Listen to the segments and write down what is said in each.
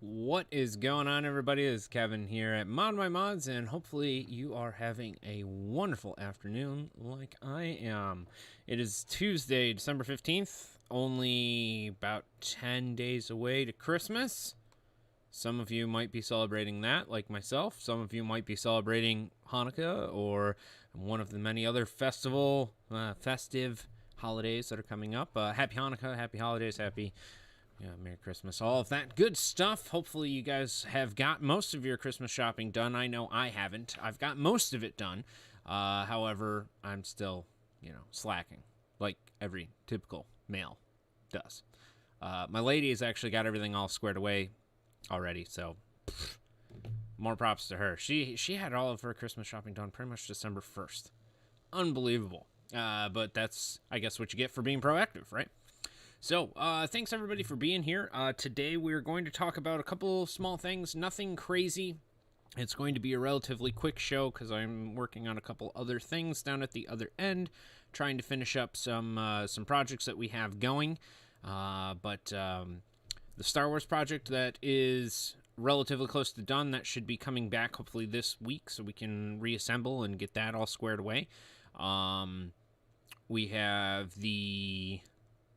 What is going on, everybody? It's Kevin here at ModMyMods, and hopefully you are having a wonderful afternoon like I am. It is Tuesday, December 15th, only about 10 days away to Christmas. Some of you might be celebrating that, like myself. Some of you might be celebrating Hanukkah or one of the many other festive holidays that are coming up. Happy Hanukkah, happy holidays, Merry Christmas, all of that good stuff. Hopefully you guys have got most of your Christmas shopping done. I know I haven't. I've got most of it done. However, I'm still, slacking, like every typical male does. My lady has actually got everything all squared away already, so more props to her. She had all of her Christmas shopping done pretty much December 1st. Unbelievable. But that's, I guess, what you get for being proactive, right? So, thanks everybody for being here. Today we're going to talk about a couple small things, nothing crazy. It's going to be a relatively quick show because I'm working on a couple other things down at the other end, trying to finish up some projects that we have going. But the Star Wars project that is relatively close to done, that should be coming back hopefully this week so we can reassemble and get that all squared away. We have the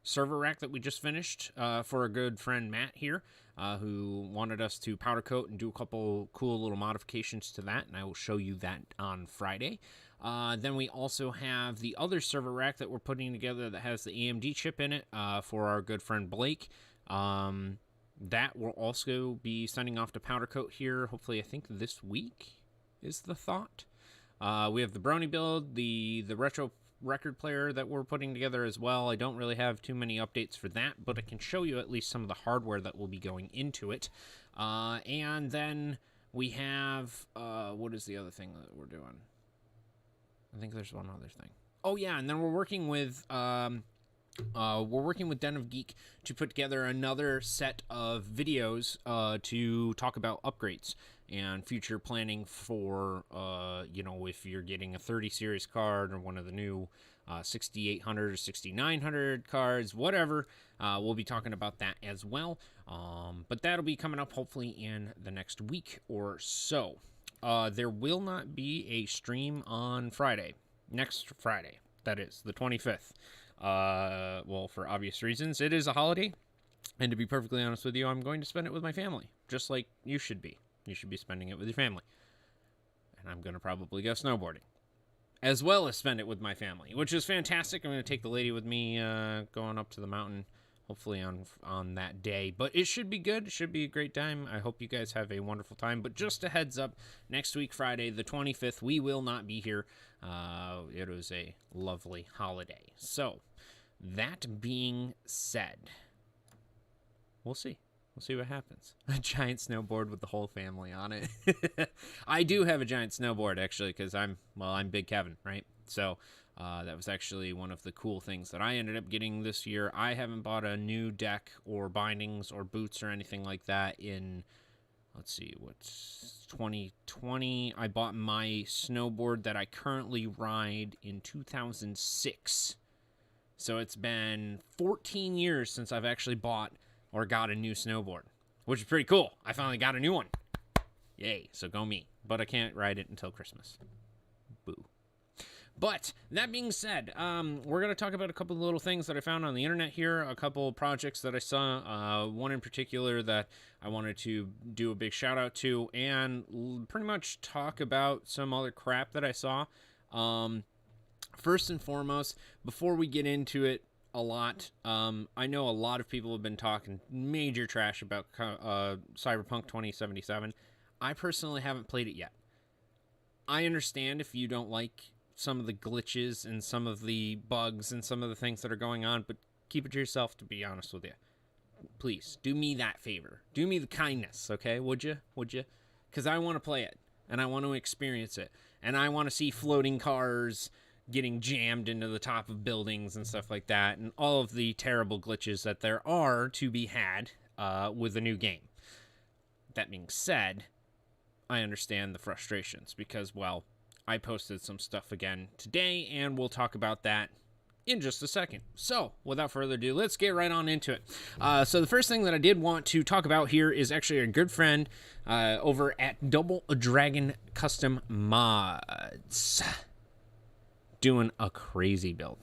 server rack that we just finished for a good friend Matt here, who wanted us to powder coat and do a couple cool little modifications to that, and I will show you that on Friday. Then we also have the other server rack that we're putting together that has the AMD chip in it for our good friend Blake. That will also be sending off to powder coat here, hopefully I think this week is the thought. We have the Brony build, the retro record player that we're putting together as well. I don't really have too many updates for that, but I can show you at least some of the hardware that will be going into it. And then we have, what is the other thing that we're doing? I think there's one other thing. Oh yeah, and then we're working with Den of Geek to put together another set of videos to talk about upgrades and future planning for, if you're getting a 30 series card or one of the new 6800 or 6900 cards, whatever. We'll be talking about that as well. But that'll be coming up hopefully in the next week or so. There will not be a stream on Friday. Next Friday, that is, the 25th. Well, for obvious reasons, it is a holiday, and to be perfectly honest with you, I'm going to spend it with my family, just like you should be. You should be spending it with your family. And I'm going to probably go snowboarding, as well as spend it with my family, which is fantastic. I'm going to take the lady with me going up to the mountain, hopefully on that day. But it should be good. It should be a great time. I hope you guys have a wonderful time. But just a heads up, next week, Friday, the 25th, we will not be here. It was a lovely holiday. So, that being said, we'll see. We'll see what happens. A giant snowboard with the whole family on it. I do have a giant snowboard, actually, because I'm Big Kevin, right? So that was actually one of the cool things that I ended up getting this year. I haven't bought a new deck or bindings or boots or anything like that in, let's see, what's 2020. I bought my snowboard that I currently ride in 2006. So it's been 14 years since I've actually bought or got a new snowboard, which is pretty cool. I finally got a new one. Yay, so go me. But I can't ride it until Christmas. Boo. But that being said, we're going to talk about a couple of little things that I found on the internet here, a couple of projects that I saw, one in particular that I wanted to do a big shout out to, and pretty much talk about some other crap that I saw. First and foremost, before we get into it a lot, I know a lot of people have been talking major trash about Cyberpunk 2077. I personally haven't played it yet. I understand if you don't like some of the glitches and some of the bugs and some of the things that are going on, but keep it to yourself, to be honest with you. Please, do me that favor. Do me the kindness, okay? Would you? Because I want to play it, and I want to experience it, and I want to see floating cars getting jammed into the top of buildings and stuff like that, and all of the terrible glitches that there are to be had with a new game. That being said, I understand the frustrations because, well, I posted some stuff again today, and we'll talk about that in just a second. So, without further ado, let's get right on into it. So the first thing that I did want to talk about here is actually a good friend over at Double Dragon Custom Mods doing a crazy build.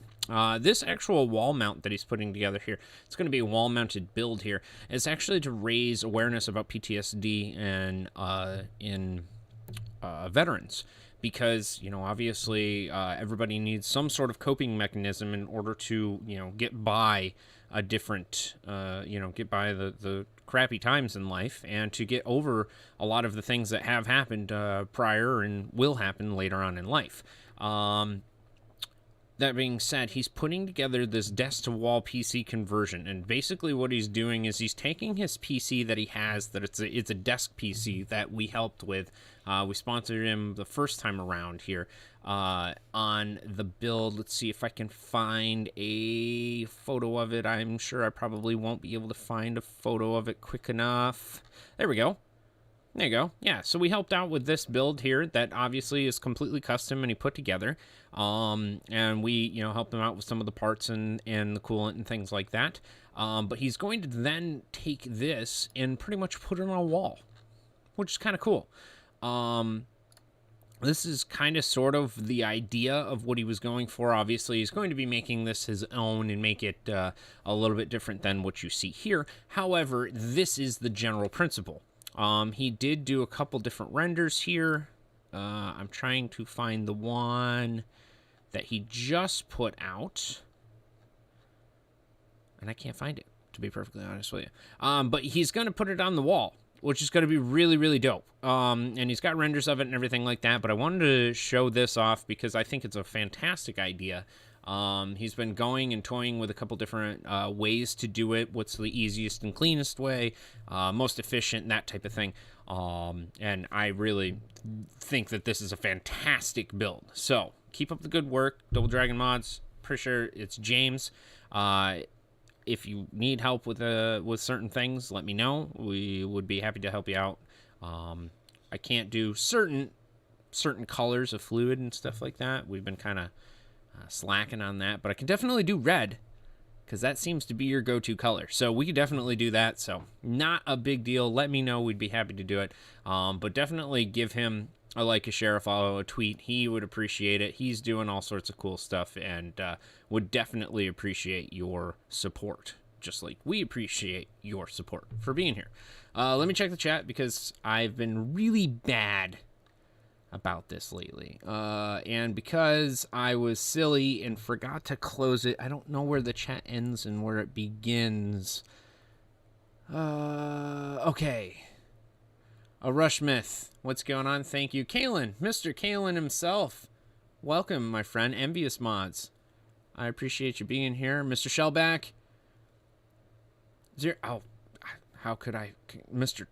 This actual wall mount that he's putting together here, it's going to be a wall-mounted build here. It's actually to raise awareness about PTSD and in veterans. Because, you know, obviously everybody needs some sort of coping mechanism in order to, you know, get by a different, get by the crappy times in life and to get over a lot of the things that have happened prior and will happen later on in life. That being said, he's putting together this desk-to-wall PC conversion, and basically what he's doing is he's taking his PC that he has, that it's a desk PC that we helped with. We sponsored him the first time around here on the build. Let's see if I can find a photo of it. I'm sure I probably won't be able to find a photo of it quick enough. There we go. There you go. Yeah, so we helped out with this build here that obviously is completely custom and he put together. And we, you know, helped him out with some of the parts and the coolant and things like that. But he's going to then take this and pretty much put it on a wall, which is kind of cool. This is kind of sort of the idea of what he was going for. Obviously, he's going to be making this his own and make it a little bit different than what you see here. However, this is the general principle. He did do a couple different renders here. I'm trying to find the one that he just put out. And I can't find it, to be perfectly honest with you. But he's going to put it on the wall, which is going to be really, really dope. And he's got renders of it and everything like that. But I wanted to show this off because I think it's a fantastic idea. He's been going and toying with a couple different ways to do it. What's the easiest and cleanest way, most efficient, that type of thing. And I really think that this is a fantastic build. So keep up the good work, Double Dragon Mods. Pretty sure it's James. If you need help with certain things, let me know. We would be happy to help you out. I can't do certain colors of fluid and stuff like that. We've been kind of slacking on that, but I can definitely do red because that seems to be your go-to color. So we could definitely do that. So not a big deal. Let me know. We'd be happy to do it. But definitely give him a like, a share, a follow, a tweet. He would appreciate it. He's doing all sorts of cool stuff and would definitely appreciate your support, just like we appreciate your support for being here. Let me check the chat because I've been really bad about this lately. And because I was silly and forgot to close it, I don't know where the chat ends and where it begins. Okay. A Rush Myth. What's going on? Thank you. Kailyn, Mr. Kailyn himself. Welcome, my friend. Envious Mods. I appreciate you being here. Mr. Shellback. How could I? Mr.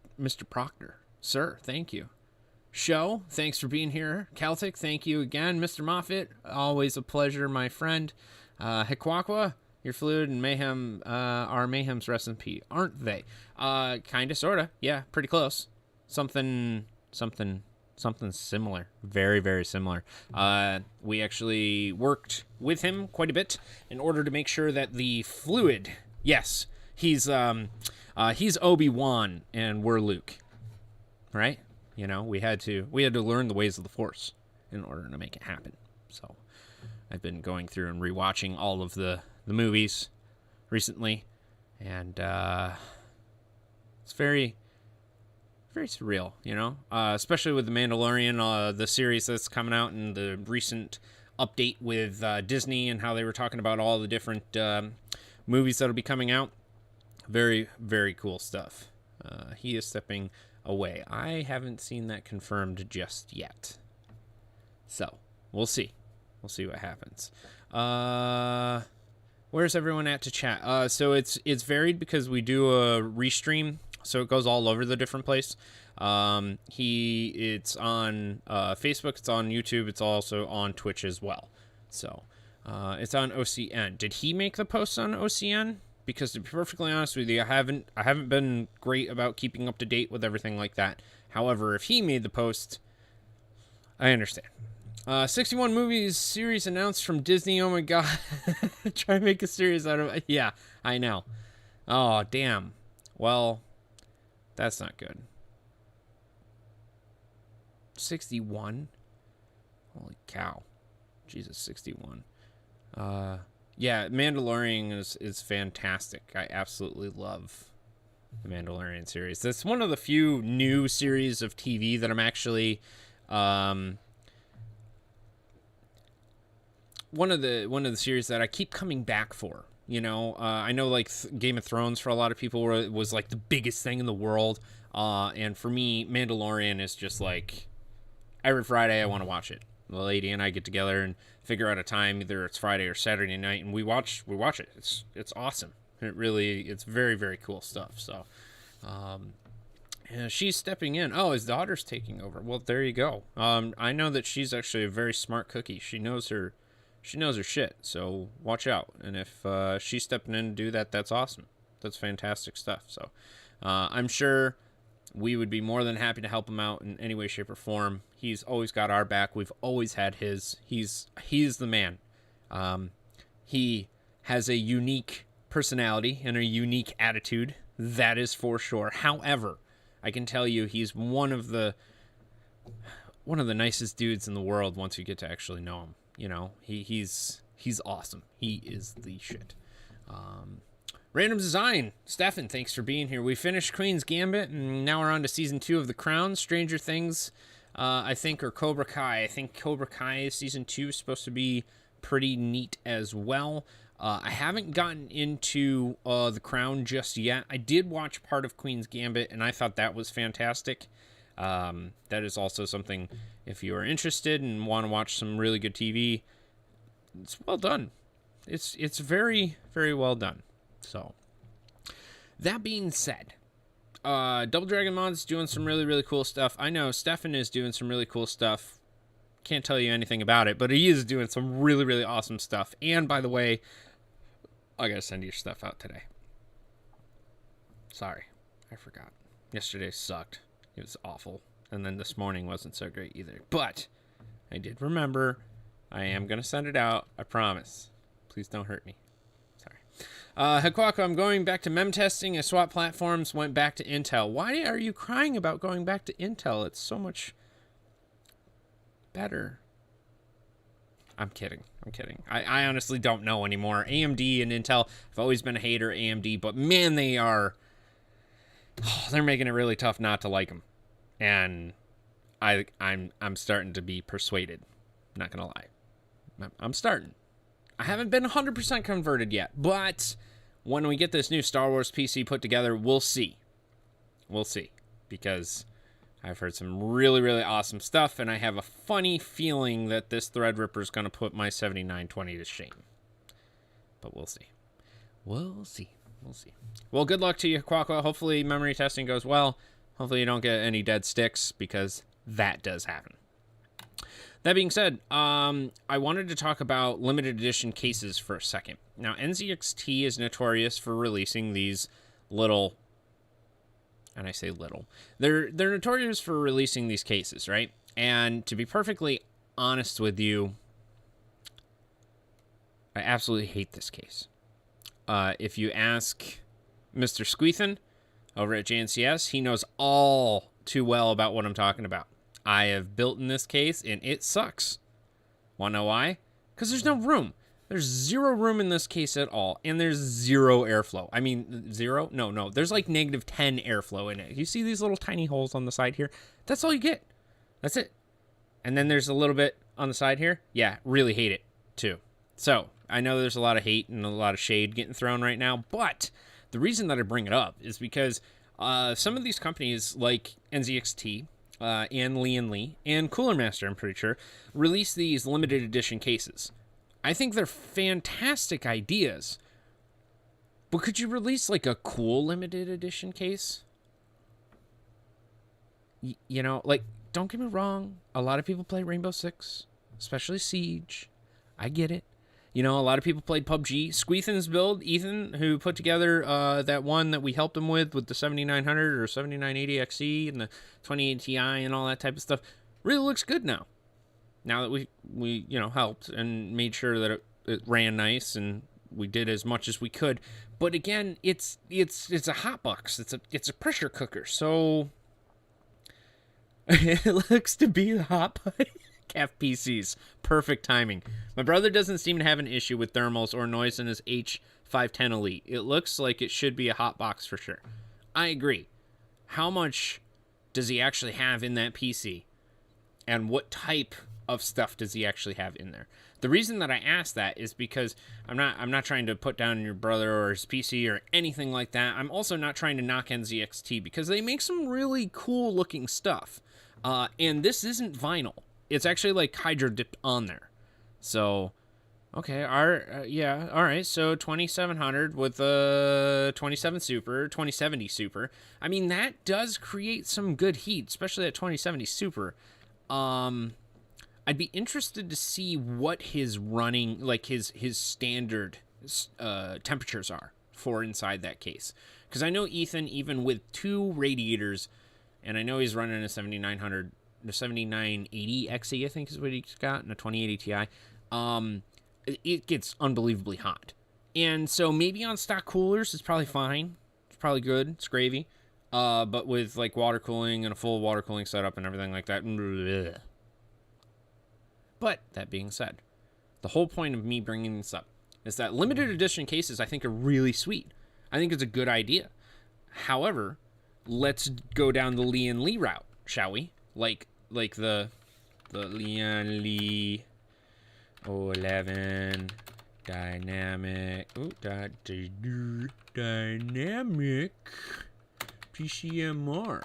Proctor. Sir, thank you. Show, thanks for being here. Celtic, thank you again. Mr. Moffat, always a pleasure, my friend. Hikwakwa, your fluid and mayhem are mayhem's recipe, aren't they? Kinda, sorta. Yeah, pretty close. Something similar. Very, very similar. We actually worked with him quite a bit in order to make sure that the fluid, yes, he's Obi-Wan and we're Luke, right? You know, we had to learn the ways of the Force in order to make it happen. So I've been going through and rewatching all of the movies recently, and it's very, very surreal, you know, especially with The Mandalorian, the series that's coming out, and the recent update with Disney and how they were talking about all the different movies that'll be coming out. Very, very cool stuff. He is stepping away. I haven't seen that confirmed just yet. So, we'll see. We'll see what happens. Where's everyone at to chat? So it's varied because we do a restream, so it goes all over the different place. It's on Facebook, it's on YouTube, it's also on Twitch as well. So, it's on OCN. Did he make the posts on OCN? Because to be perfectly honest with you, I haven't been great about keeping up to date with everything like that. However, if he made the post, I understand. 61 movies series announced from Disney. Oh my god. Try to make a series out of it. Yeah, I know. Oh, damn. Well, that's not good. 61? Holy cow. Jesus, 61. Yeah, Mandalorian is fantastic. I absolutely love the Mandalorian series. That's one of the few new series of TV that I'm actually one of the series that I keep coming back for. You know, I know like Game of Thrones for a lot of people was like the biggest thing in the world, and for me, Mandalorian is just like every Friday I want to watch it. The lady and I get together and figure out a time, either it's Friday or Saturday night, and we watch it. It's awesome. It's very, very cool stuff. So, she's stepping in. Oh, his daughter's taking over. Well, there you go. I know that she's actually a very smart cookie. She knows her shit. So watch out. And if she's stepping in to do that, that's awesome. That's fantastic stuff. So, I'm sure we would be more than happy to help him out in any way, shape, or form. He's always got our back. We've always had his. He's the man. He has a unique personality and a unique attitude. That is for sure. However, I can tell you he's one of the nicest dudes in the world once you get to actually know him. You know, he's awesome. He is the shit. Random Design, Stefan, thanks for being here. We finished Queen's Gambit, and now we're on to Season 2 of The Crown. Stranger Things, I think, or Cobra Kai. I think Cobra Kai Season 2 is supposed to be pretty neat as well. I haven't gotten into The Crown just yet. I did watch part of Queen's Gambit, and I thought that was fantastic. That is also something, if you are interested and want to watch some really good TV, it's well done. It's very, very well done. So, that being said, Double Dragon Mods doing some really, really cool stuff. I know Stefan is doing some really cool stuff. Can't tell you anything about it, but he is doing some really, really awesome stuff. And, by the way, I gotta send your stuff out today. Sorry, I forgot. Yesterday sucked. It was awful. And then this morning wasn't so great either. But I did remember. I am gonna send it out. I promise. Please don't hurt me. Hakwako, I'm going back to mem testing. I swapped platforms, went back to Intel. Why are you crying about going back to Intel? It's so much better. I'm kidding. I honestly don't know anymore. AMD and Intel, I've always been a hater of AMD, but man, they're making it really tough not to like them. And I'm starting to be persuaded. Not gonna lie. I'm starting. I haven't been 100% converted yet, but when we get this new Star Wars PC put together, we'll see. We'll see, because I've heard some really, really awesome stuff, and I have a funny feeling that this Threadripper is going to put my 7920 to shame. But we'll see. We'll see. Well, good luck to you, Quaqua. Hopefully memory testing goes well. Hopefully you don't get any dead sticks, because that does happen. That being said, I wanted to talk about limited edition cases for a second. Now, NZXT is notorious for releasing these little, and I say little, they're notorious for releasing these cases, right? And to be perfectly honest with you, I absolutely hate this case. If you ask Mr. Squeethan over at JNCS, he knows all too well about what I'm talking about. I have built in this case, and it sucks. Want to know why? Because there's no room. There's zero room in this case at all, and there's zero airflow. I mean, zero? No. There's like -10 airflow in it. You see these little tiny holes on the side here? That's all you get. That's it. And then there's a little bit on the side here. Yeah, really hate it, too. So, I know there's a lot of hate and a lot of shade getting thrown right now, but the reason that I bring it up is because some of these companies, like NZXT, and Lee and Cooler Master, I'm pretty sure, release these limited edition cases. I think they're fantastic ideas, but could you release like a cool limited edition case? You know, like, don't get me wrong, a lot of people play Rainbow Six, especially Siege. I get it. You know, a lot of people played PUBG. Squeethan's build, Ethan, who put together that one that we helped him with the 7900 or 7980 XE and the 2080 Ti and all that type of stuff, really looks good now. now that we helped and made sure that it ran nice, and we did as much as we could. But again, it's a hot box. It's a pressure cooker. So it looks to be the hot calf PCs. Perfect timing. My brother doesn't seem to have an issue with thermals or noise in his H510 Elite. It looks like it should be a hot box for sure. I agree. How much does he actually have in that PC? And what type of stuff does he actually have in there? The reason that I ask that is because I'm not trying to put down your brother or his PC or anything like that. I'm also not trying to knock NZXT because they make some really cool looking stuff. And this isn't vinyl. It's actually like hydro dipped on there. So, okay, all right. So 2700 with a 2070 Super. I mean, that does create some good heat, especially at 2070 Super. I'd be interested to see what his running, like his standard temperatures are for inside that case. Because I know Ethan, even with 2 radiators, and I know he's running a 7900, the 7980 XE, I think is what he's got, and a 2080 Ti. It gets unbelievably hot. And so maybe on stock coolers, it's probably fine. It's probably good. It's gravy. But with like water cooling and a full water cooling setup and everything like that. Bleh. But that being said, the whole point of me bringing this up is that limited edition cases I think are really sweet. I think it's a good idea. However, let's go down the Lian Li route, shall we? Like the Lian Li 011 dynamic dynamic PCMR.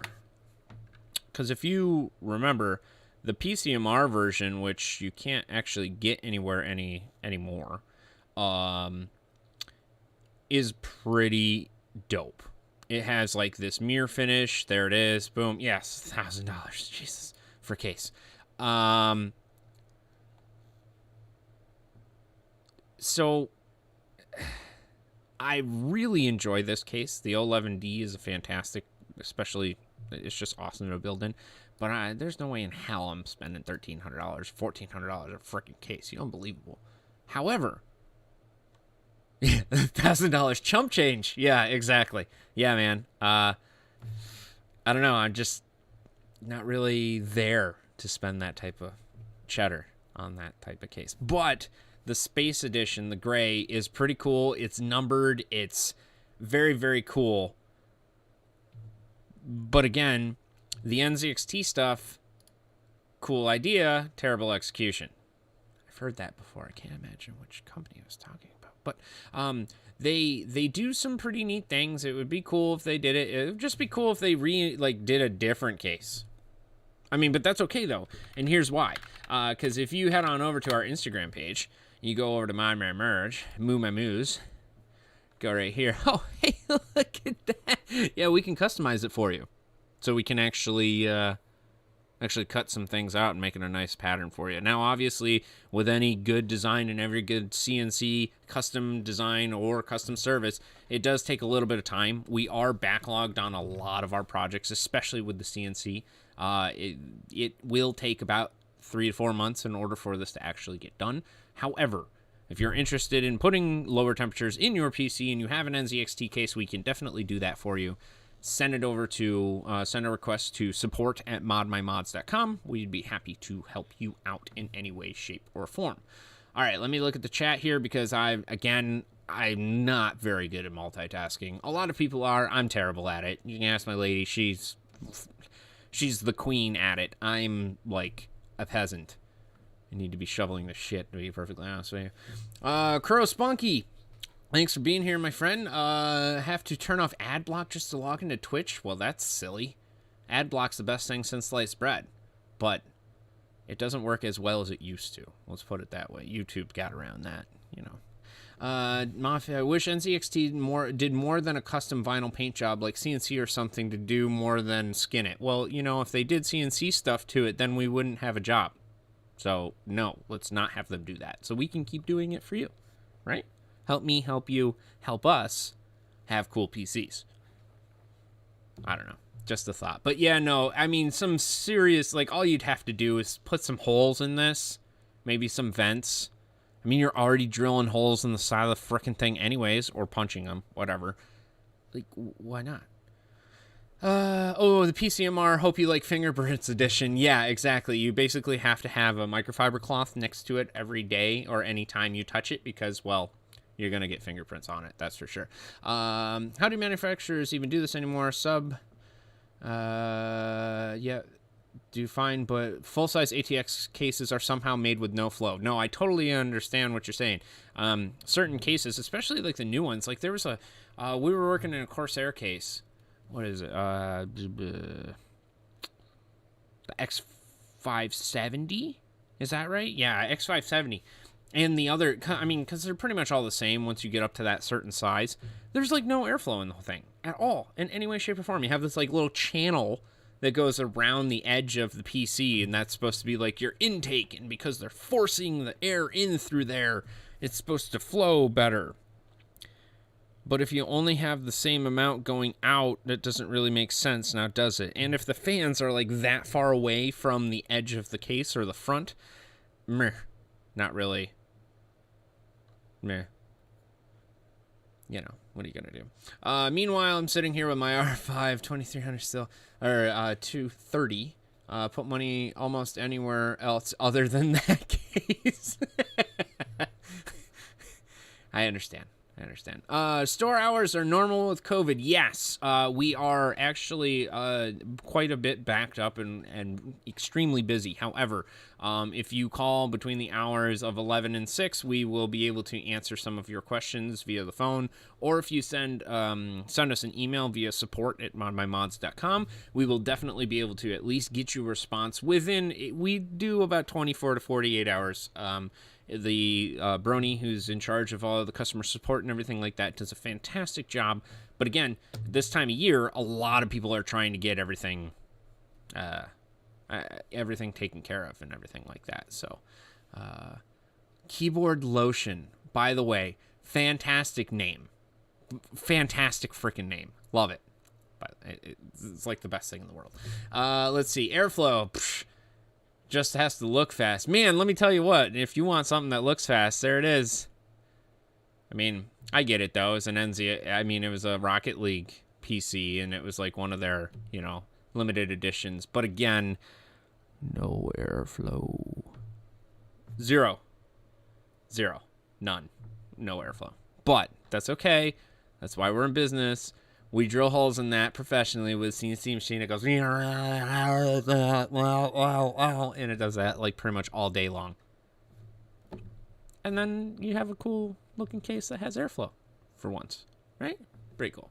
Because if you remember, the PCMR version, which you can't actually get anywhere anymore, is pretty dope. It has like this mirror finish. There it is. Boom. Yes, $1,000. Jesus, for a case. So I really enjoy this case. The 011D is a fantastic, especially it's just awesome to build in. But there's no way in hell I'm spending $1,300, $1,400 a freaking case. Unbelievable. However, $1,000 chump change. Yeah, exactly. Yeah, man. I don't know. I'm just not really there to spend that type of cheddar on that type of case. But the Space Edition, the gray, is pretty cool. It's numbered. It's very, very cool. But again, the NZXT stuff, cool idea, terrible execution. I've heard that before. I can't imagine which company I was talking about. But they do some pretty neat things. It would be cool if they did it. It would just be cool if they did a different case. I mean, but that's okay, though. And here's why. Because if you head on over to our Instagram page, you go over to ModMyMods, go right here. Oh, hey, look at that. Yeah, we can customize it for you. So we can actually cut some things out and make it a nice pattern for you. Now, obviously, with any good design and every good CNC custom design or custom service, it does take a little bit of time. We are backlogged on a lot of our projects, especially with the CNC. It will take about 3 to 4 months in order for this to actually get done. However, if you're interested in putting lower temperatures in your PC and you have an NZXT case, we can definitely do that for you. Send it over to, send a request to support@modmymods.com. We'd be happy to help you out in any way, shape, or form. All right, let me look at the chat here because I'm not very good at multitasking. A lot of people are. I'm terrible at it. You can ask my lady. She's the queen at it. I'm like a peasant. I need to be shoveling the shit, to be perfectly honest with you. Crow Spunky. Thanks for being here, my friend. Have to turn off ad block just to log into Twitch? Well, that's silly. Ad block's the best thing since sliced bread. But it doesn't work as well as it used to. Let's put it that way. YouTube got around that, you know. Mafia, I wish NZXT did more than a custom vinyl paint job like CNC or something to do more than skin it. Well, you know, if they did CNC stuff to it, then we wouldn't have a job. So, no, let's not have them do that. So we can keep doing it for you, right? Help me, help you, help us have cool PCs. I don't know. just a thought. But yeah, no, I mean, some serious, like, all you'd have to do is put some holes in this, maybe some vents. I mean, you're already drilling holes in the side of the frickin' thing anyways, or punching them, whatever. Like, why not? The PCMR, hope you like Fingerprints Edition. Yeah, exactly. You basically have to have a microfiber cloth next to it every day or any time you touch it because, well, you're going to get fingerprints on it, that's for sure. How do manufacturers even do this anymore? Yeah, do fine, but full-size ATX cases are somehow made with no flow. No, I totally understand what you're saying. Certain cases, especially like the new ones, like there was a, we were working in a Corsair case. What is it? The X570? Is that right? Yeah, X570. And the other, I mean, because they're pretty much all the same once you get up to that certain size. There's like no airflow in the whole thing at all, in any way, shape, or form. You have this like little channel that goes around the edge of the PC, and that's supposed to be like your intake. And because they're forcing the air in through there, it's supposed to flow better. But if you only have the same amount going out, that doesn't really make sense now, does it? And if the fans are like that far away from the edge of the case or the front, meh, not really. Meh. You know, what are you going to do? Meanwhile, I'm sitting here with my R5 2300 still, or 230. Put money almost anywhere else other than that case. I understand. Store hours are normal with COVID. Yes, we are actually quite a bit backed up and extremely busy. However, if you call between the hours of 11 and 6, we will be able to answer some of your questions via the phone. Or if you send us an email via support@modmymods.com, we will definitely be able to at least get you a response within, we do about 24 to 48 hours. The Brony, who's in charge of all of the customer support and everything like that, does a fantastic job. But again, this time of year, a lot of people are trying to get everything taken care of and everything like that. So, Keyboard Lotion, by the way, fantastic name. Fantastic freaking name. Love it. But it's like the best thing in the world. Let's see. Airflow. Psh, just has to look fast. Man, let me tell you what. If you want something that looks fast, there it is. I mean, I get it, though. It's an it was a Rocket League PC, and it was like one of their, limited editions. But again, no airflow. Zero. None. No airflow. But that's okay. That's why we're in business. We drill holes in that professionally with CNC machine. It goes, and it does that like pretty much all day long. And then you have a cool looking case that has airflow for once, right? Pretty cool.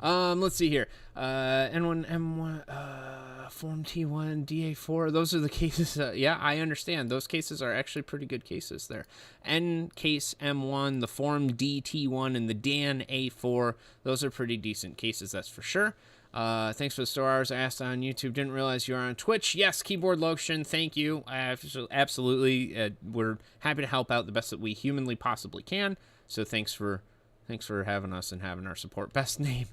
Let's see here. N1, M1, Form T1, DA4. Those are the cases. Yeah, I understand. Those cases are actually pretty good cases there. N case M1, the Form DT1, and the Dan A4. Those are pretty decent cases, that's for sure. Thanks for the store hours. I asked on YouTube. Didn't realize you were on Twitch. Yes, Keyboard Lotion. Thank you. Absolutely. We're happy to help out the best that we humanly possibly can. So thanks for having us and having our support. Best name.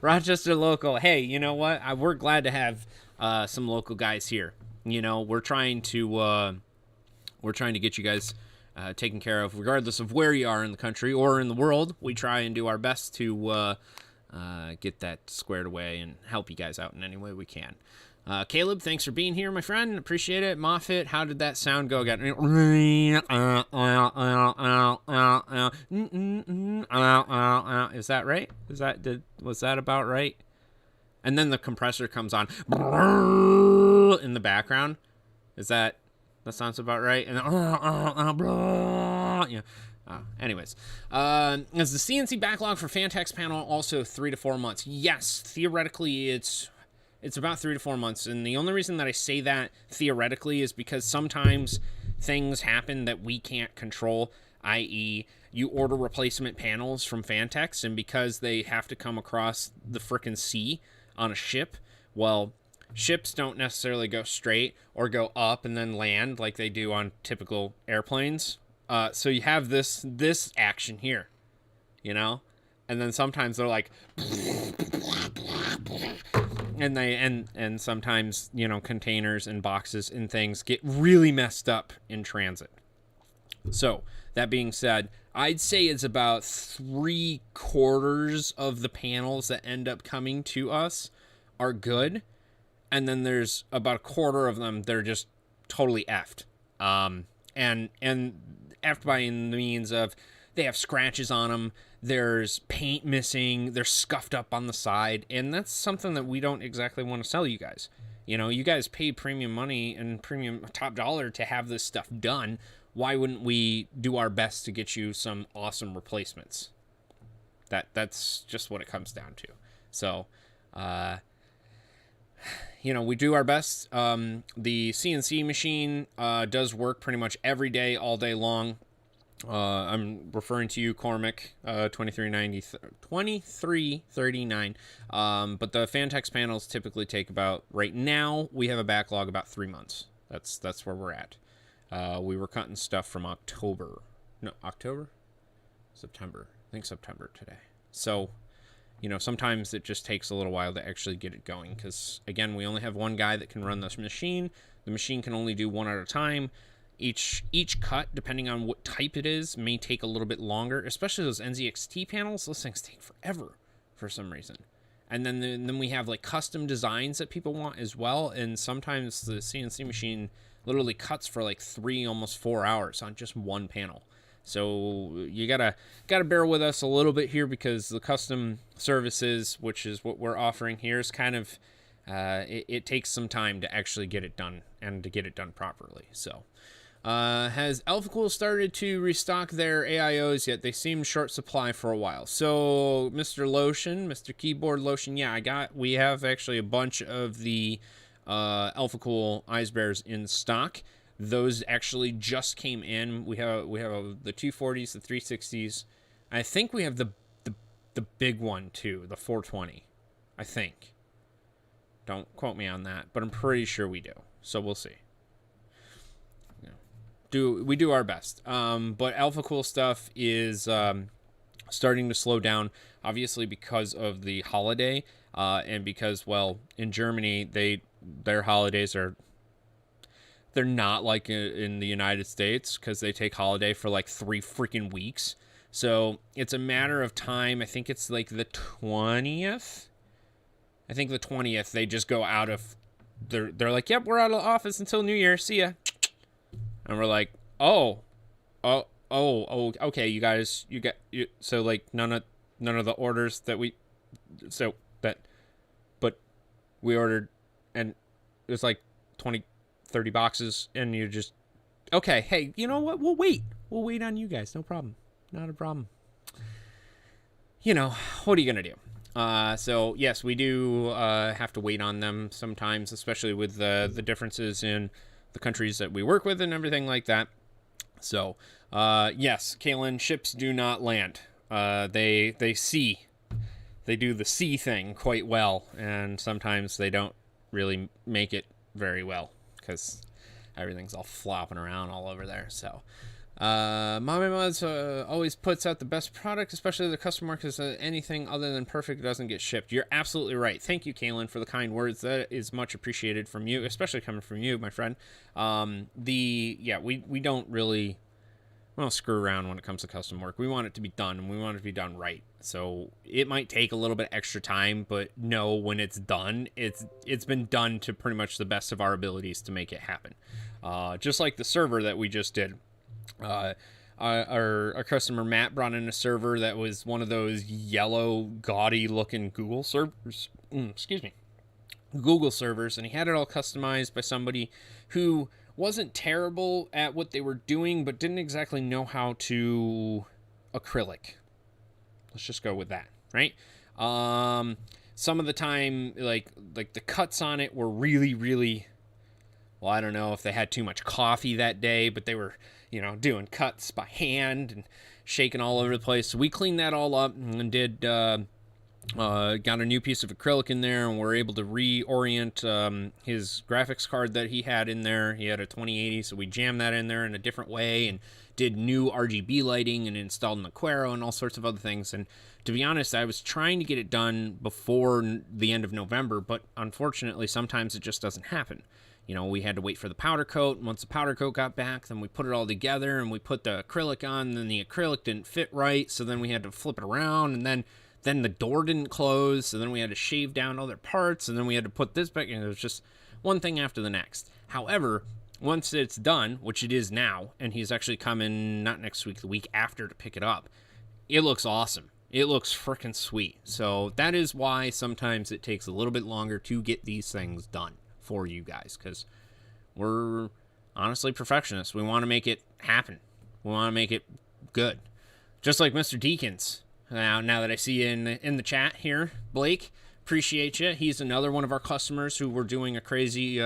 Rochester local. Hey, you know what? We're glad to have some local guys here. We're trying to get you guys taken care of, regardless of where you are in the country or in the world. We try and do our best to get that squared away and help you guys out in any way we can. Caleb, thanks for being here, my friend. Appreciate it. Moffat, how did that sound go again? Is that right? Was that about right? And then the compressor comes on in the background. That sounds about right? And then, anyways, is the CNC backlog for Fantex panel also 3 to 4 months? Yes, theoretically it's about 3 to 4 months, and the only reason that I say that theoretically is because sometimes things happen that we can't control, i.e. you order replacement panels from Fantex, and because they have to come across the frickin' sea on a ship, well, ships don't necessarily go straight or go up and then land like they do on typical airplanes. So you have this action here, and then sometimes they're like, and sometimes, you know, containers and boxes and things get really messed up in transit. So that being said, I'd say it's about 3/4 of the panels that end up coming to us are good, and then there's about 1/4 of them that are just totally effed. And effed by the means of they have scratches on them, there's paint missing, they're scuffed up on the side, and that's something that we don't exactly want to sell you guys. You know, you guys pay premium money and premium top dollar to have this stuff done. Why wouldn't we do our best to get you some awesome replacements? That's just what it comes down to. So, you know, we do our best. The CNC machine does work pretty much every day, all day long. I'm referring to you, Cormac, 2339. But the Fantex panels typically take about, right now, we have a backlog about 3 months. That's where we're at. We were cutting stuff from September. I think September today. So, you know, sometimes it just takes a little while to actually get it going because, again, we only have one guy that can run this machine. The machine can only do one at a time. Each cut, depending on what type it is, may take a little bit longer, especially those NZXT panels. Those things take forever for some reason. And then we have like custom designs that people want as well. And sometimes the CNC machine literally cuts for like 3, almost 4 hours on just one panel. So you gotta bear with us a little bit here because the custom services, which is what we're offering here, is kind of it takes some time to actually get it done and to get it done properly. So has Alphacool started to restock their AIOs yet? They seem short supply for a while. So Mr. Lotion, Mr. Keyboard Lotion, yeah, we have actually a bunch of the Alphacool Eyes Bears in stock. Those actually just came in. We have the 240s, the 360s. I think we have the big one too, the 420. I think. Don't quote me on that, but I'm pretty sure we do. So we'll see. We do our best. But Alphacool stuff is starting to slow down, obviously because of the holiday, and because, well, in Germany their holidays they're not like in the United States because they take holiday for like 3 freaking weeks. So it's a matter of time. I think it's like the 20th. I think the 20th they just go out of. They're like, yep, we're out of the office until New Year. See ya. And we're like, oh, okay, you guys, so like none of the orders that but we ordered, and it was like 20-30 boxes, and you're just, okay, hey, you know what, we'll wait on you guys, no problem, not a problem. You know, what are you gonna do? So yes, we do have to wait on them sometimes, especially with the differences in the countries that we work with and everything like that. So yes, Kailyn, ships do not land. They do the sea thing quite well, and sometimes they don't really make it very well because everything's all flopping around all over there. So ModMyMods always puts out the best product, especially the custom market, because anything other than perfect doesn't get shipped. You're absolutely right. Thank you, Kailyn, for the kind words. That is much appreciated from you, especially coming from you, my friend. We don't screw around when it comes to custom work. We want it to be done, and we want it to be done right. So it might take a little bit extra time, but no, when it's done, it's been done to pretty much the best of our abilities to make it happen. Just like the server that we just did. Our customer Matt brought in a server that was one of those yellow, gaudy looking Google servers. Google servers, and he had it all customized by somebody who wasn't terrible at what they were doing, but didn't exactly know how to acrylic. Let's just go with that, right? Some of the time, like the cuts on it were really, really, well, I don't know if they had too much coffee that day, but they were, doing cuts by hand and shaking all over the place. So we cleaned that all up and did got a new piece of acrylic in there, and we're able to reorient his graphics card that he had in there. He had a 2080, so we jammed that in there in a different way and did new RGB lighting and installed an Aquaro and all sorts of other things. And to be honest, I was trying to get it done before the end of November, but unfortunately, sometimes it just doesn't happen. You know, we had to wait for the powder coat. And once the powder coat got back, then we put it all together and we put the acrylic on, and then the acrylic didn't fit right, so then we had to flip it around, and then the door didn't close, so then we had to shave down other parts, and then we had to put this back, and it was just one thing after the next. However, once it's done, which it is now, and he's actually coming not next week, the week after to pick it up, it looks awesome. It looks freaking sweet. So that is why sometimes it takes a little bit longer to get these things done for you guys, because we're honestly perfectionists. We want to make it happen. We want to make it good. Just like Mr. Deakins. Now that I see you in the chat here, Blake, appreciate you. He's another one of our customers who we're doing a crazy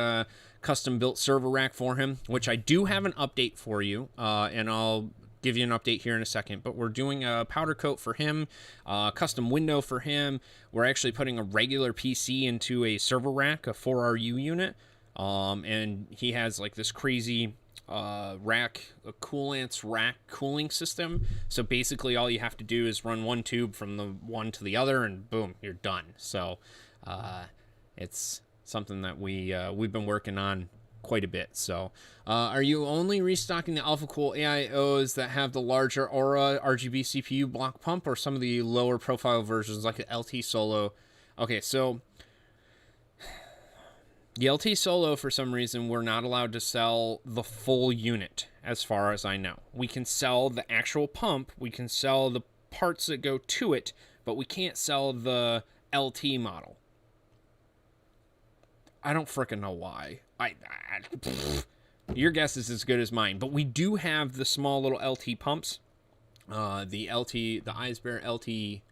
custom-built server rack for him, which I do have an update for you, and I'll give you an update here in a second. But we're doing a powder coat for him, custom window for him. We're actually putting a regular PC into a server rack, a 4RU unit, and he has like this crazy a coolants rack cooling system. So basically all you have to do is run one tube from the one to the other, and boom, you're done. So it's something that we've been working on quite a bit. So are you only restocking the Alphacool AIOs that have the larger Aura RGB CPU block pump, or some of the lower profile versions like the LT Solo? Okay, so the LT Solo, for some reason, we're not allowed to sell the full unit, as far as I know. We can sell the actual pump, we can sell the parts that go to it, but we can't sell the LT model. I don't frickin' know why. Your guess is as good as mine. But we do have the small little LT pumps. The Eisbear LT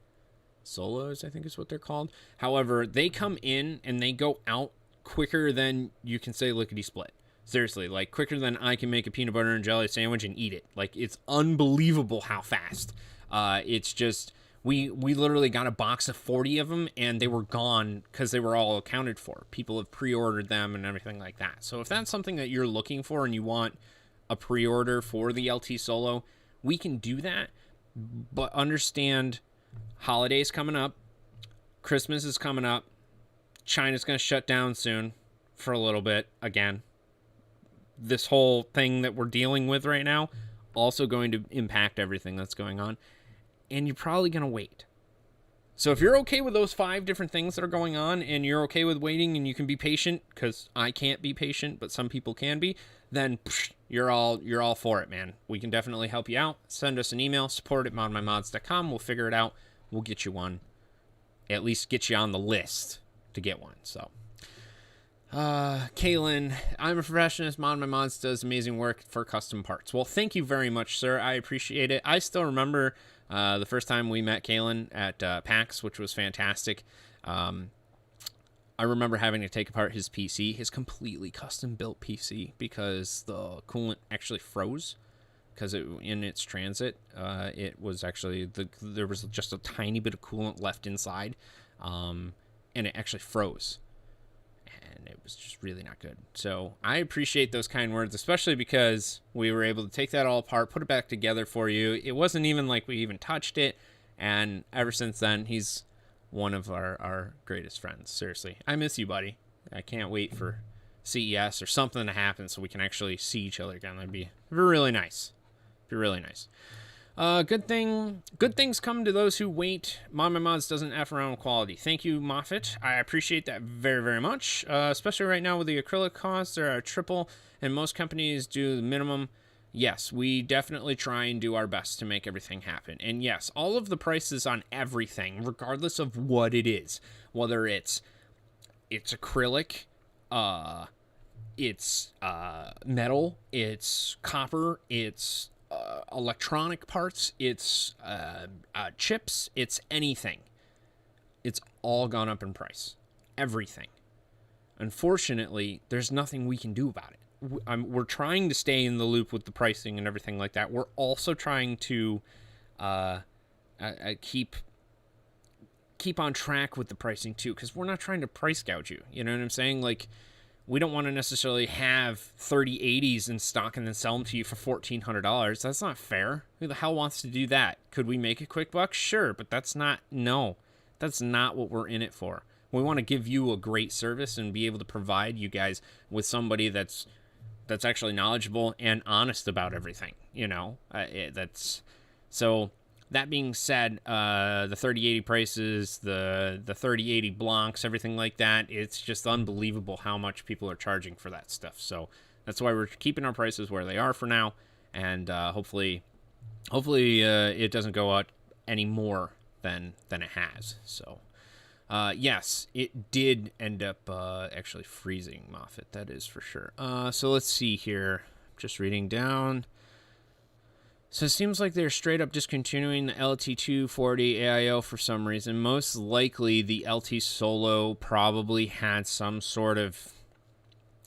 Solos, I think is what they're called. However, they come in and they go out quicker than you can say lickety split. Seriously, like quicker than I can make a peanut butter and jelly sandwich and eat it. Like, it's unbelievable how fast. It's just, we literally got a box of 40 of them and they were gone because they were all accounted for. People have pre-ordered them and everything like that. So if that's something that you're looking for and you want a pre-order for the LT Solo, we can do that. But understand, holidays coming up, Christmas is coming up, China's going to shut down soon for a little bit again. This whole thing that we're dealing with right now also going to impact everything that's going on. And you're probably going to wait. So if you're okay with those 5 different things that are going on and you're okay with waiting and you can be patient, because I can't be patient, but some people can be, then you're all for it, man. We can definitely help you out. Send us an email, support@modmymods.com. We'll figure it out. We'll get you one. At least get you on the list to get one. So Kailyn, I'm a professionist. ModMyMods does amazing work for custom parts. Well, thank you very much, sir. I appreciate it. I still remember the first time we met Kailyn at PAX, which was fantastic. I remember having to take apart his PC, his completely custom built PC, because the coolant actually froze. Because in its transit, it was actually there was just a tiny bit of coolant left inside, and it actually froze. And it was just really not good. So I appreciate those kind words, especially because we were able to take that all apart, put it back together for you. It wasn't even like we even touched it. And ever since then, he's one of our greatest friends. Seriously. I miss you, buddy. I can't wait for CES or something to happen so we can actually see each other again. That'd be really nice. Be really nice. Good things come to those who wait. ModMyMods doesn't F around with quality. Thank you, Moffat. I appreciate that very, very much. Especially right now with the acrylic costs, they're triple, and most companies do the minimum. Yes, we definitely try and do our best to make everything happen. And yes, all of the prices on everything, regardless of what it is, whether it's acrylic, it's metal, it's copper, it's electronic parts, it's chips, it's anything. It's all gone up in price. Everything. Unfortunately, there's nothing we can do about it. We're trying to stay in the loop with the pricing and everything like that. We're also trying to keep keep on track with the pricing too, because we're not trying to price gouge you. You know what I'm saying? Like, we don't want to necessarily have 3080s in stock and then sell them to you for $1,400. That's not fair. Who the hell wants to do that? Could we make a quick buck? Sure, but that's not what we're in it for. We want to give you a great service and be able to provide you guys with somebody that's actually knowledgeable and honest about everything. You know, so. That being said, the 3080 prices, the 3080 Blancs, everything like that, it's just unbelievable how much people are charging for that stuff. So that's why we're keeping our prices where they are for now, and hopefully it doesn't go up any more than it has. So yes, it did end up actually freezing, Moffat. That is for sure. So let's see here. Just reading down. So it seems like they're straight up discontinuing the LT240 AIO for some reason. Most likely the LT Solo probably had some sort of,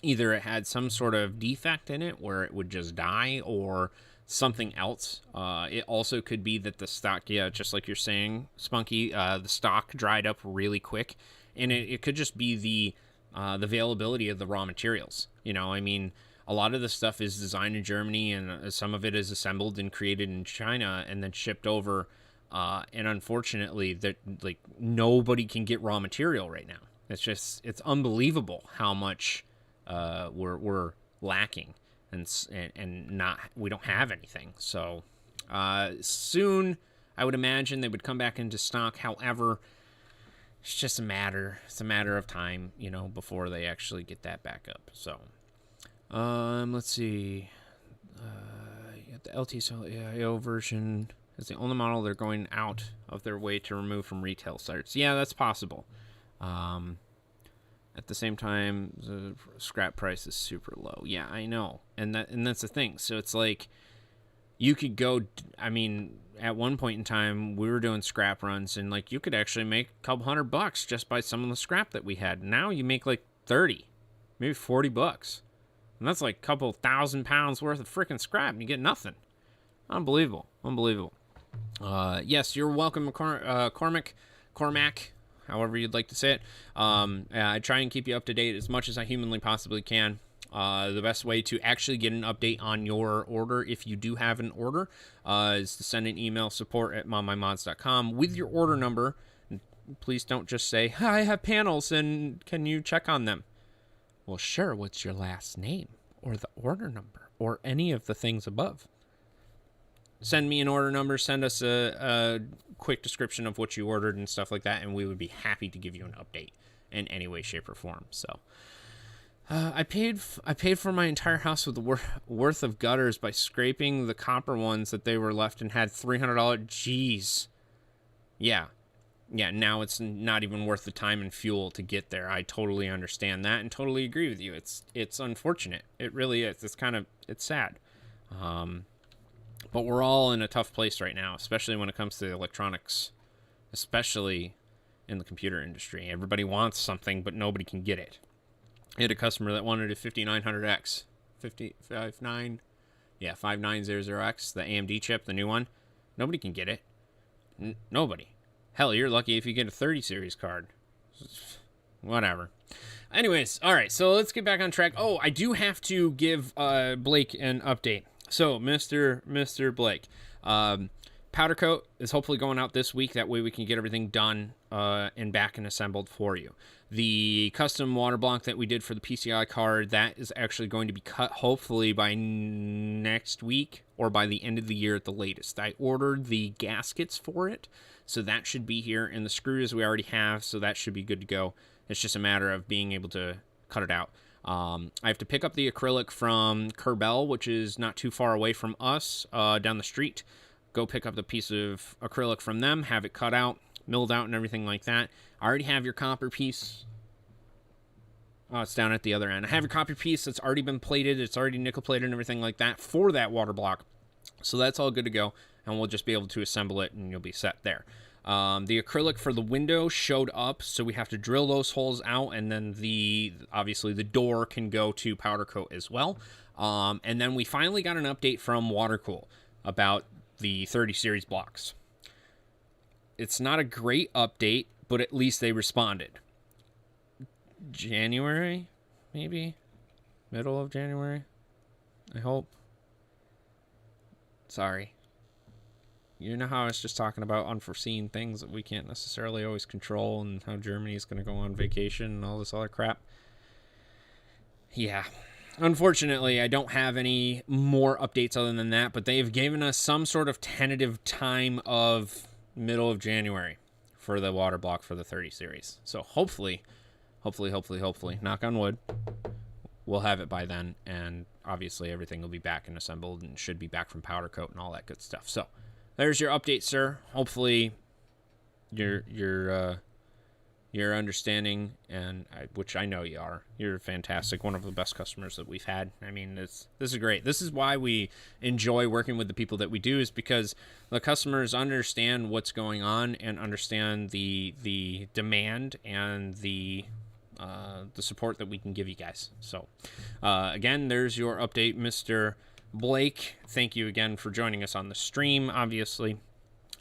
either it had some sort of defect in it where it would just die, or something else. It also could be that the stock, just like you're saying, Spunky, the stock dried up really quick. And it could just be the availability of the raw materials. You know, I mean, a lot of the stuff is designed in Germany, and some of it is assembled and created in China and then shipped over. And unfortunately, that like nobody can get raw material right now. It's unbelievable how much we're lacking, and not, we don't have anything. So soon, I would imagine they would come back into stock. However, it's just a matter of time, you know, before they actually get that back up. So. Let's see. You got the LT Solo AIO version is the only model they're going out of their way to remove from retail sites. Yeah, that's possible. At the same time, the scrap price is super low. Yeah, I know, and that's the thing. So it's like you could go. I mean, at one point in time, we were doing scrap runs, and like you could actually make a couple $100 just by some of the scrap that we had. Now you make like 30, maybe $40. And that's like a couple 1,000 pounds worth of freaking scrap, and you get nothing. Unbelievable. Yes, you're welcome, Cormac, however you'd like to say it. I try and keep you up to date as much as I humanly possibly can. The best way to actually get an update on your order, if you do have an order, is to send an email, support@modmymods.com, with your order number. Please don't just say, "Hi, I have panels, and can you check on them?" Well, sure, what's your last name, or the order number, or any of the things above? Send me an order number, send us a quick description of what you ordered and stuff like that, and we would be happy to give you an update in any way, shape, or form. So, I paid for my entire house with the worth of gutters by scraping the copper ones that they were left, and had $300. Jeez. Yeah, now it's not even worth the time and fuel to get there. I totally understand that and totally agree with you. It's unfortunate. It really is. It's sad. But we're all in a tough place right now, especially when it comes to electronics, especially in the computer industry. Everybody wants something, but nobody can get it. I had a customer that wanted a 5900X, 5900X, the AMD chip, the new one. Nobody can get it. Nobody. Hell, you're lucky if you get a 30 series card. Whatever. Anyways, all right, so let's get back on track. Oh, I do have to give Blake an update. So, Mr. Blake, powder coat is hopefully going out this week. That way we can get everything done and back and assembled for you. The custom water block that we did for the PCI card, that is actually going to be cut hopefully by next week or by the end of the year at the latest. I ordered the gaskets for it, so that should be here, and the screws we already have, so that should be good to go. It's just a matter of being able to cut it out. I have to pick up the acrylic from Kerbel, which is not too far away from us, down the street. Go pick up the piece of acrylic from them, have it cut out, milled out, and everything like that. I already have your copper piece. Oh, it's down at the other end. I have your copper piece that's already been plated. It's already nickel plated and everything like that for that water block. So that's all good to go, and we'll just be able to assemble it, and you'll be set there. The acrylic for the window showed up, so we have to drill those holes out, and then obviously the door can go to powder coat as well. And then we finally got an update from Watercool about the 30 series blocks. It's not a great update, but at least they responded. January, maybe? Middle of January, I hope. Sorry. You know how I was just talking about unforeseen things that we can't necessarily always control, and how Germany's going to go on vacation and all this other crap? Yeah. Unfortunately, I don't have any more updates other than that, but they've given us some sort of tentative time of middle of January for the water block for the 30 series. So hopefully, knock on wood, we'll have it by then, and obviously everything will be back and assembled and should be back from powder coat and all that good stuff. So there's your update, sir. Hopefully you're understanding, and which I know you are. You're fantastic. One of the best customers that we've had. I mean, this is great. This is why we enjoy working with the people that we do, is because the customers understand what's going on and understand the demand and the support that we can give you guys. So again, there's your update, Mr. Blake. Thank you again for joining us on the stream, obviously.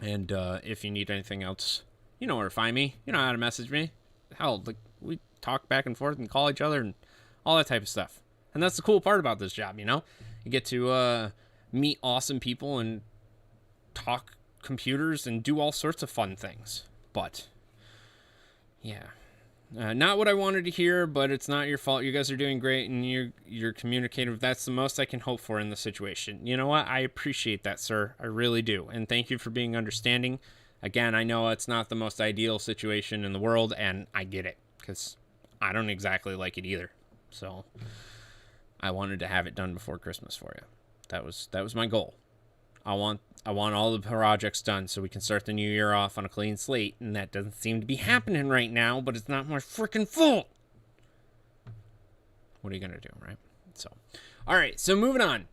And if you need anything else, you know where to find me. You know how to message me. Hell, like, we talk back and forth and call each other and all that type of stuff. And that's the cool part about this job, you know? You get to meet awesome people and talk computers and do all sorts of fun things. But, yeah. Not what I wanted to hear, but it's not your fault. You guys are doing great, and you're communicative. That's the most I can hope for in the situation. You know what? I appreciate that, sir. I really do. And thank you for being understanding. Again, I know it's not the most ideal situation in the world, and I get it, because I don't exactly like it either. So I wanted to have it done before Christmas for you. That was my goal. I want all the projects done so we can start the new year off on a clean slate, and that doesn't seem to be happening right now, but it's not my freaking fault. What are you going to do, right? So, all right, so moving on.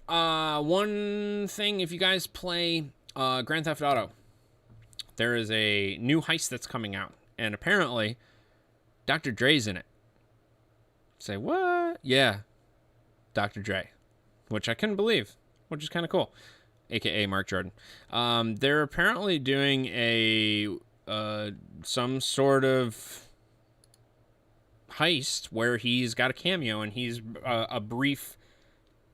One thing, if you guys play Grand Theft Auto, there is a new heist that's coming out, and apparently Dr. Dre's in it. Say, what? Yeah, Dr. Dre, which I couldn't believe, which is kind of cool, aka Mark Jordan. They're apparently doing a some sort of heist where he's got a cameo and he's a brief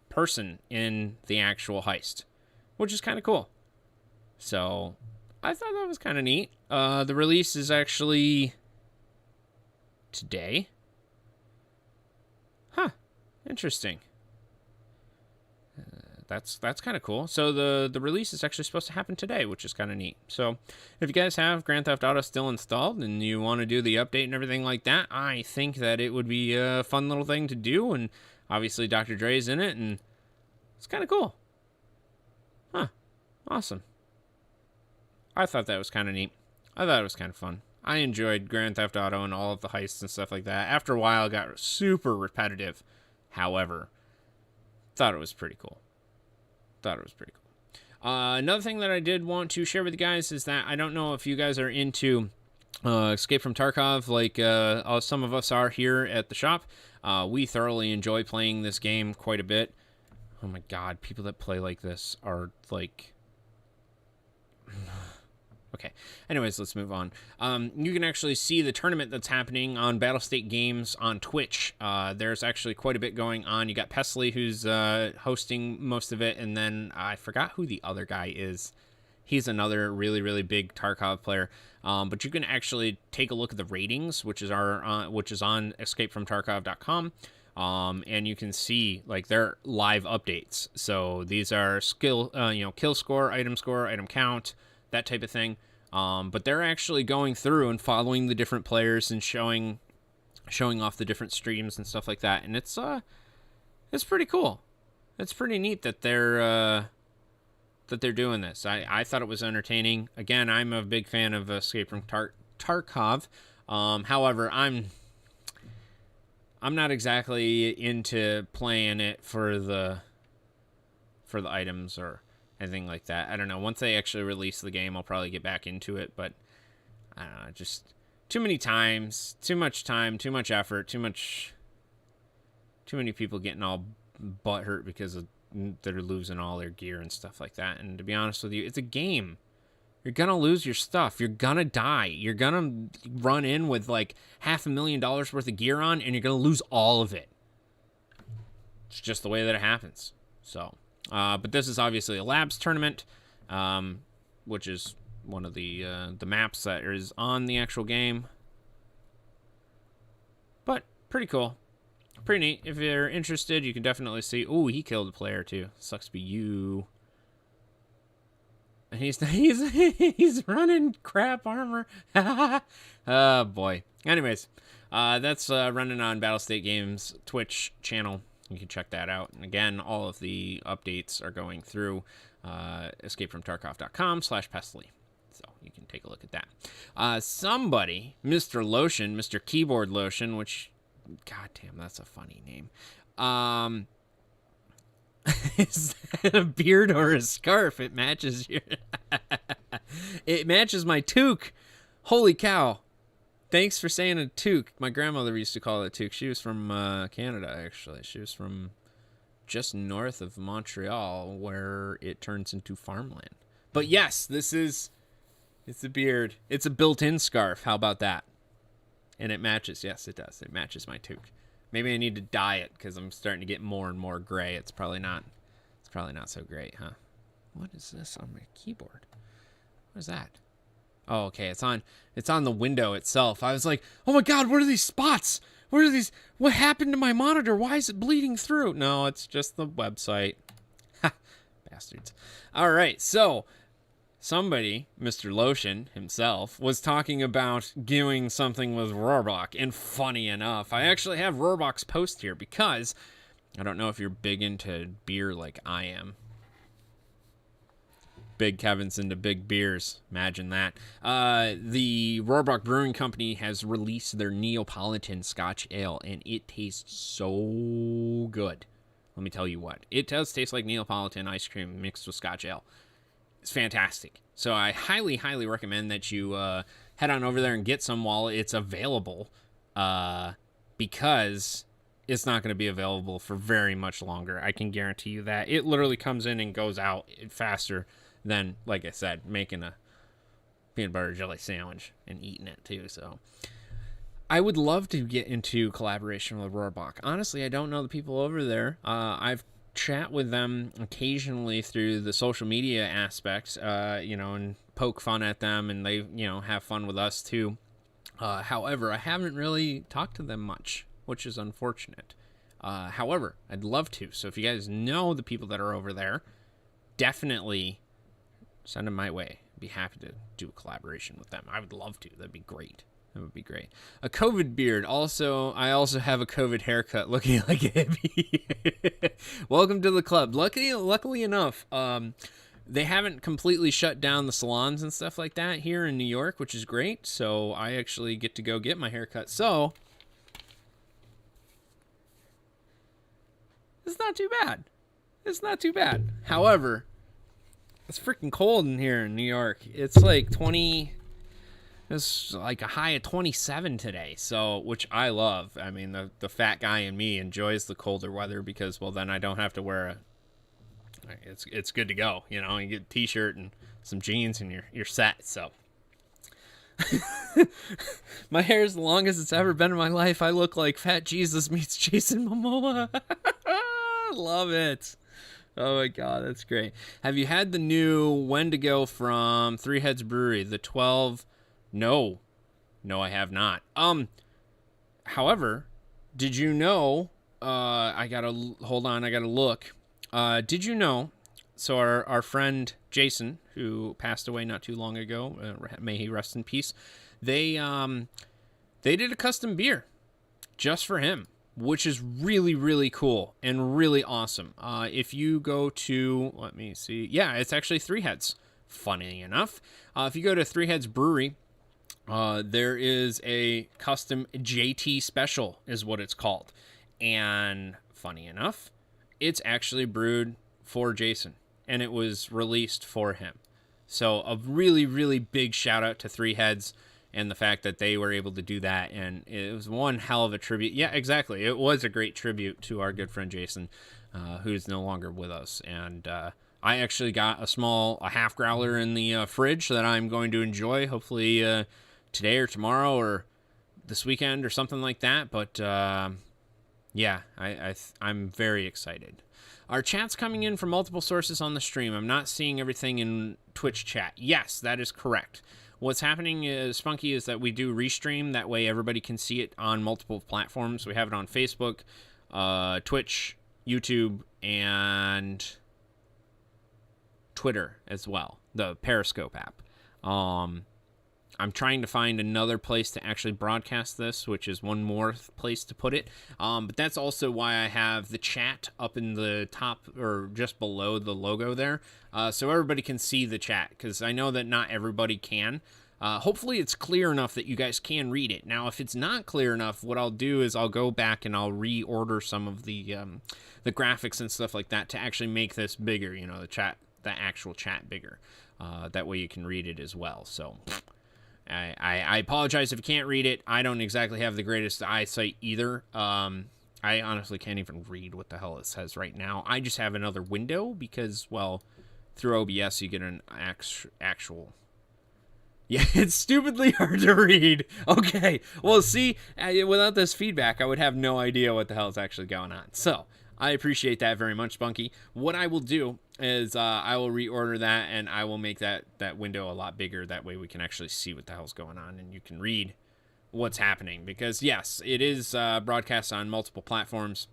person in the actual heist, which is kind of cool. So I thought that was kind of neat. The release is actually today. Huh. Interesting. That's kind of cool. So the release is actually supposed to happen today, which is kind of neat. So if you guys have Grand Theft Auto still installed and you want to do the update and everything like that, I think that it would be a fun little thing to do. And obviously Dr. Dre's in it, and it's kind of cool. Huh. Awesome. I thought that was kind of neat. I thought it was kind of fun. I enjoyed Grand Theft Auto and all of the heists and stuff like that. After a while, it got super repetitive. However, thought it was pretty cool. Another thing that I did want to share with you guys is that I don't know if you guys are into Escape from Tarkov like some of us are here at the shop. We thoroughly enjoy playing this game quite a bit. Oh my god, people that play like this are like... Okay, anyways, let's move on. You can actually see the tournament that's happening on Battlestate Games on Twitch. There's actually quite a bit going on. You got Pesley, who's hosting most of it, and then I forgot who the other guy is. He's another really, really big Tarkov player. But you can actually take a look at the ratings, which is on escapefromtarkov.com. And you can see like their live updates. So these are skill, kill score, item count, that type of thing. But they're actually going through and following the different players and showing off the different streams and stuff like that. And it's pretty cool. It's pretty neat that they're doing this. I thought it was entertaining. Again, I'm a big fan of Escape from Tarkov. However, I'm not exactly into playing it for the items or anything like that. I don't know. Once they actually release the game, I'll probably get back into it. But I don't know, just too many times, too much time, too much effort, too many people getting all butthurt because they're losing all their gear and stuff like that. And to be honest with you, it's a game. You're going to lose your stuff. You're going to die. You're going to run in with like $500,000 worth of gear on, and you're going to lose all of it. It's just the way that it happens. So, but this is obviously a labs tournament, which is one of the maps that is on the actual game. But pretty cool. Pretty neat. If you're interested, you can definitely see. Oh, he killed a player too. Sucks to be you. And he's running crap armor. Oh boy. Anyways, that's running on Battle State Games Twitch channel. You can check that out. And again, all of the updates are going through escapefromtarkov.com/Pestily. So you can take a look at that. Somebody, Mr. Lotion, Mr. Keyboard Lotion, which, goddamn, that's a funny name. Is that a beard or a scarf? It matches your... It matches my toque. Holy cow. Thanks for saying a toque. My grandmother used to call it a toque. She was from Canada, actually. She was from just north of Montreal, where it turns into farmland. But yes, it's a beard. It's a built-in scarf. How about that? And it matches. Yes, it does. It matches my toque. Maybe I need to dye it because I'm starting to get more and more gray. It's probably not so great, huh? What is this on my keyboard? What is that? Oh, okay. It's on the window itself. I was like, oh my God, what are these spots? What happened to my monitor? Why is it bleeding through? No, it's just the website. Ha, bastards. All right. So somebody, Mr. Lotion himself, was talking about doing something with Rokubox. And funny enough, I actually have Rokubox post here because I don't know if you're big into beer like I am. Big Kevin's into big beers. Imagine that. The Rokubox Brewing Company has released their Neapolitan Scotch Ale, and it tastes so good. Let me tell you what. It does taste like Neapolitan ice cream mixed with Scotch Ale. It's fantastic. So I highly, highly recommend that you head on over there and get some while it's available, because it's not going to be available for very much longer. I can guarantee you that. It literally comes in and goes out faster than, like I said, making a peanut butter jelly sandwich and eating it too. So I would love to get into collaboration with Rokubox. Honestly, I don't know the people over there. I've chat with them occasionally through the social media aspects, and poke fun at them, and they, have fun with us too. However, I haven't really talked to them much, which is unfortunate. However, I'd love to. So if you guys know the people that are over there, definitely send them my way. I'd be happy to do a collaboration with them. I would love to. That'd be great. That would be great. A COVID beard. I also have a COVID haircut looking like a hippie. Welcome to the club. Luckily enough, they haven't completely shut down the salons and stuff like that here in New York, which is great. So I actually get to go get my haircut. So it's not too bad. It's not too bad. However, it's freaking cold in here in New York. It's like it's like a high of 27 today, so, which I love. I mean, the fat guy in me enjoys the colder weather because, well, then I don't have to wear it's good to go. You get a t-shirt and some jeans and you're set. So my hair is the longest it's ever been in my life. I look like Fat Jesus meets Jason Momoa. Love it. Oh my God, that's great. Have you had the new Wendigo from Three Heads Brewery, the 12? No, I have not. However, did you know, I gotta look. Did you know, so our friend Jason, who passed away not too long ago, may he rest in peace, they did a custom beer just for him, which is really, really cool and really awesome. If you go to, let me see, yeah, it's actually Three Heads, funny enough. If you go to Three Heads Brewery, there is a custom JT special is what it's called. And funny enough, it's actually brewed for Jason and it was released for him. So a really, really big shout out to Three Heads and the fact that they were able to do that. And it was one hell of a tribute. Yeah, exactly. It was a great tribute to our good friend Jason, who's no longer with us. And I actually got a half growler in the fridge that I'm going to enjoy, hopefully today or tomorrow or this weekend or something like that. But yeah, I'm very excited. Our chat's coming in from multiple sources on the stream. I'm not seeing everything in Twitch chat. Yes, that is correct. What's happening is, Spunky, is that we do Restream. That way everybody can see it on multiple platforms. We have it on Facebook, Twitch, YouTube, and Twitter as well, the Periscope app. I'm trying to find another place to actually broadcast this, which is one more place to put it. But that's also why I have the chat up in the top or just below the logo there, so everybody can see the chat, because I know that not everybody can. Hopefully it's clear enough that you guys can read it. Now, if it's not clear enough, what I'll do is I'll go back and I'll reorder some of the graphics and stuff like that to actually make this bigger, you know, the actual chat bigger. That way you can read it as well. So I apologize if you can't read it. I don't exactly have the greatest eyesight either. I honestly can't even read what the hell it says right now. I just have another window because, well, through OBS you get an actual... Yeah, it's stupidly hard to read. Okay, well, see, without this feedback, I would have no idea what the hell is actually going on. So, I appreciate that very much, Spunky. What I will do is I will reorder that, and I will make that window a lot bigger. That way we can actually see what the hell's going on, and you can read what's happening. Because, yes, it is broadcast on multiple platforms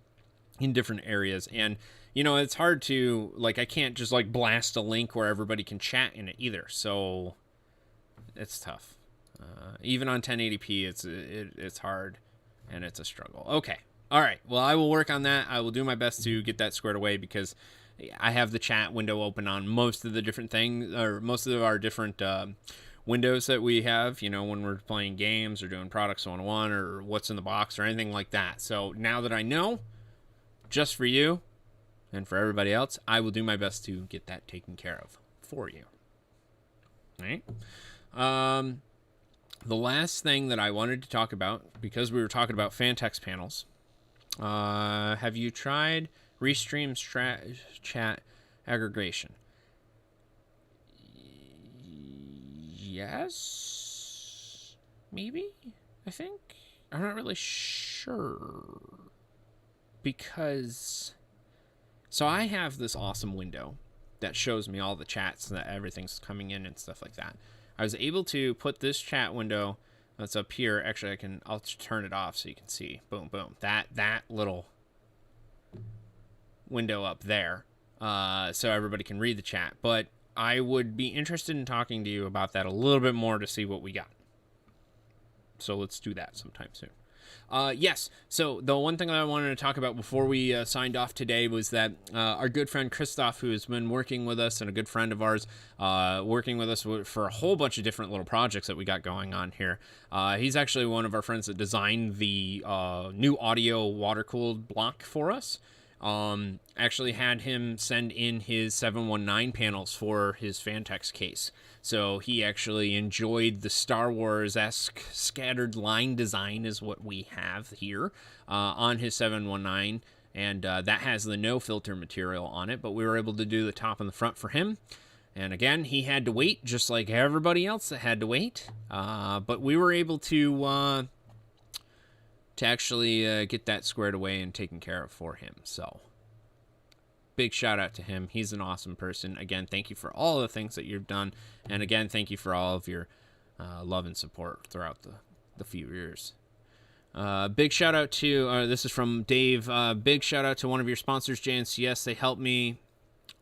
in different areas. And, you know, it's hard to, like, I can't just, like, blast a link where everybody can chat in it either. So... it's tough. Even on 1080p, it's hard, and it's a struggle. Okay. All right. Well, I will work on that. I will do my best to get that squared away, because I have the chat window open on most of the different things, or most of our different windows that we have, you know, when we're playing games or doing Products 101 or What's in the Box or anything like that. So now that I know, just for you and for everybody else, I will do my best to get that taken care of for you. All right. The last thing that I wanted to talk about, because we were talking about Fantex panels, have you tried Restreams chat aggregation? Yes, maybe, I think. I'm not really sure, because, so I have this awesome window that shows me all the chats that everything's coming in and stuff like that. I was able to put this chat window that's up here. Actually, I'll turn it off so you can see. Boom, boom. That little window up there, so everybody can read the chat. But I would be interested in talking to you about that a little bit more to see what we got. So let's do that sometime soon. Yes, so the one thing that I wanted to talk about before we signed off today was that our good friend Christoph, who has been working with us and a good friend of ours, working with us for a whole bunch of different little projects that we got going on here. He's actually one of our friends that designed the new audio water-cooled block for us. Actually had him send in his 719 panels for his Fantex case. So he actually enjoyed the Star Wars-esque scattered line design is what we have here on his 719. And that has the no filter material on it, but we were able to do the top and the front for him. And again, he had to wait just like everybody else that had to wait. But we were able to actually get that squared away and taken care of for him. So big shout out to him. He's an awesome person. Again, thank you for all the things that you've done. And again, thank you for all of your love and support throughout the few years. Big shout out to, this is from Dave. Big shout out to one of your sponsors, JNCS. They helped me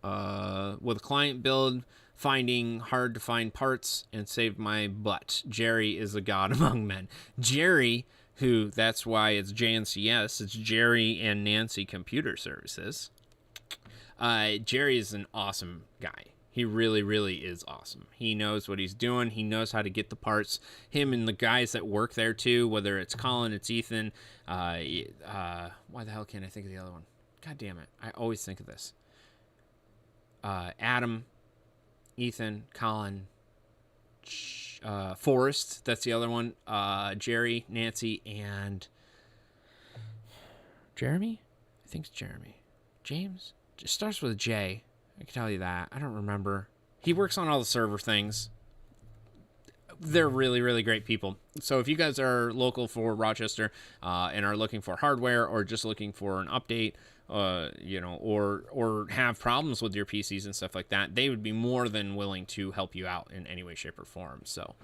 with a client build, finding hard to find parts, and saved my butt. Jerry is a god among men. Jerry, who, that's why it's JNCS, it's Jerry and Nancy Computer Services. Jerry is an awesome guy. He really, really is awesome. He knows what he's doing. He knows how to get the parts. Him and the guys that work there too, whether it's Colin, it's Ethan. Why the hell can't I think of the other one? God damn it. I always think of this. Adam, Ethan, Colin, Forrest, that's the other one. Jerry, Nancy, and Jeremy? I think it's Jeremy. James? It starts with a J. I can tell you that. I don't remember. He works on all the server things. They're really, really great people. So if you guys are local for Rochester and are looking for hardware or just looking for an update, you know, or have problems with your PCs and stuff like that, they would be more than willing to help you out in any way, shape, or form. So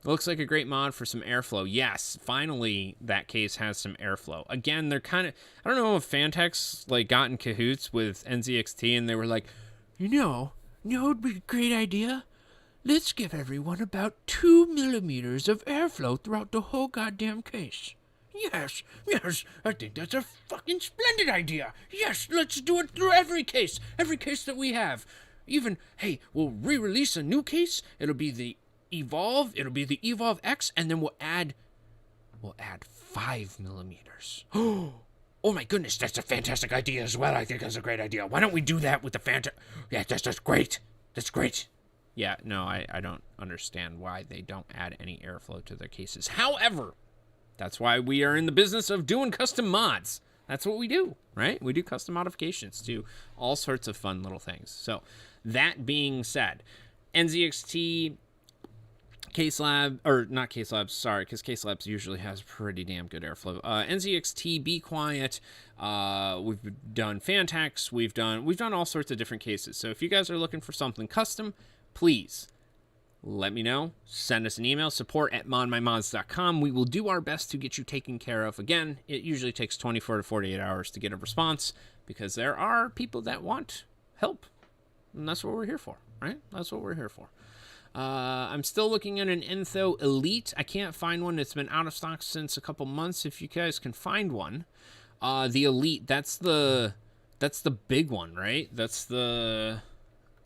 looks like a great mod for some airflow. Yes, finally that case has some airflow. Again, they're kind of, I don't know if Fantex like got in cahoots with NZXT and they were like, it would be a great idea. Let's give everyone about 2 millimeters of airflow throughout the whole goddamn case. Yes, I think that's a fucking splendid idea. Yes, let's do it through every case that we have. Even, hey, we'll re-release a new case. It'll be the Evolve X, and then we'll add 5 millimeters. Oh my goodness, that's a fantastic idea as well. I think that's a great idea. Why don't we do that with the Yeah, that's great. That's great. Yeah, no, I don't understand why they don't add any airflow to their cases. However, that's why we are in the business of doing custom mods. That's what we do, right? We do custom modifications to all sorts of fun little things. So that being said, NZXT Case Lab, or not Case Labs, sorry, because Case Labs usually has pretty damn good airflow. NZXT Be Quiet, we've done Fantex, we've done all sorts of different cases. So if you guys are looking for something custom, please let me know. Send us an email, support@modmymods.com. We will do our best to get you taken care of. Again, it usually takes 24 to 48 hours to get a response because there are people that want help. And that's what we're here for, right? That's what we're here for. I'm still looking at an Entho Elite. I can't find one. It's been out of stock since a couple months. If you guys can find one. The Elite, that's the big one, right? That's the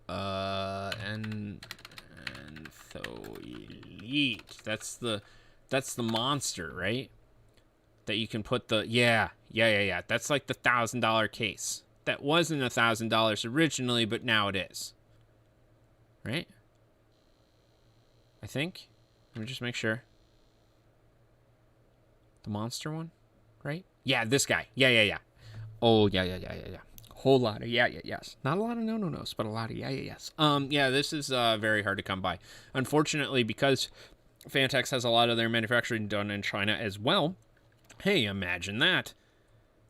Entho Elite. That's the monster, right? That you can put the yeah. That's like the $1,000 case. That wasn't $1,000 originally, but now it is. Right? I think. Let me just make sure. The monster one, right? Yeah, this guy. Yeah. Oh, yeah. Whole lot of yes. Not a lot of no-no-nos, but a lot of yes. Yeah, this is very hard to come by. Unfortunately, because Fantex has a lot of their manufacturing done in China as well. Hey, imagine that.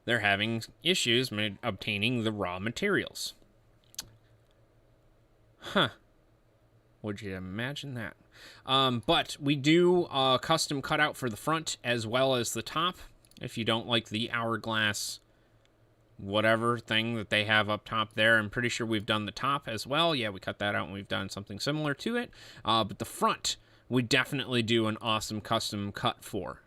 They're having issues obtaining the raw materials. Huh. Would you imagine that? But we do custom cutout for the front as well as the top. If you don't like the hourglass whatever thing that they have up top there, I'm pretty sure we've done the top as well. Yeah, we cut that out and we've done something similar to it. But the front, we definitely do an awesome custom cut for.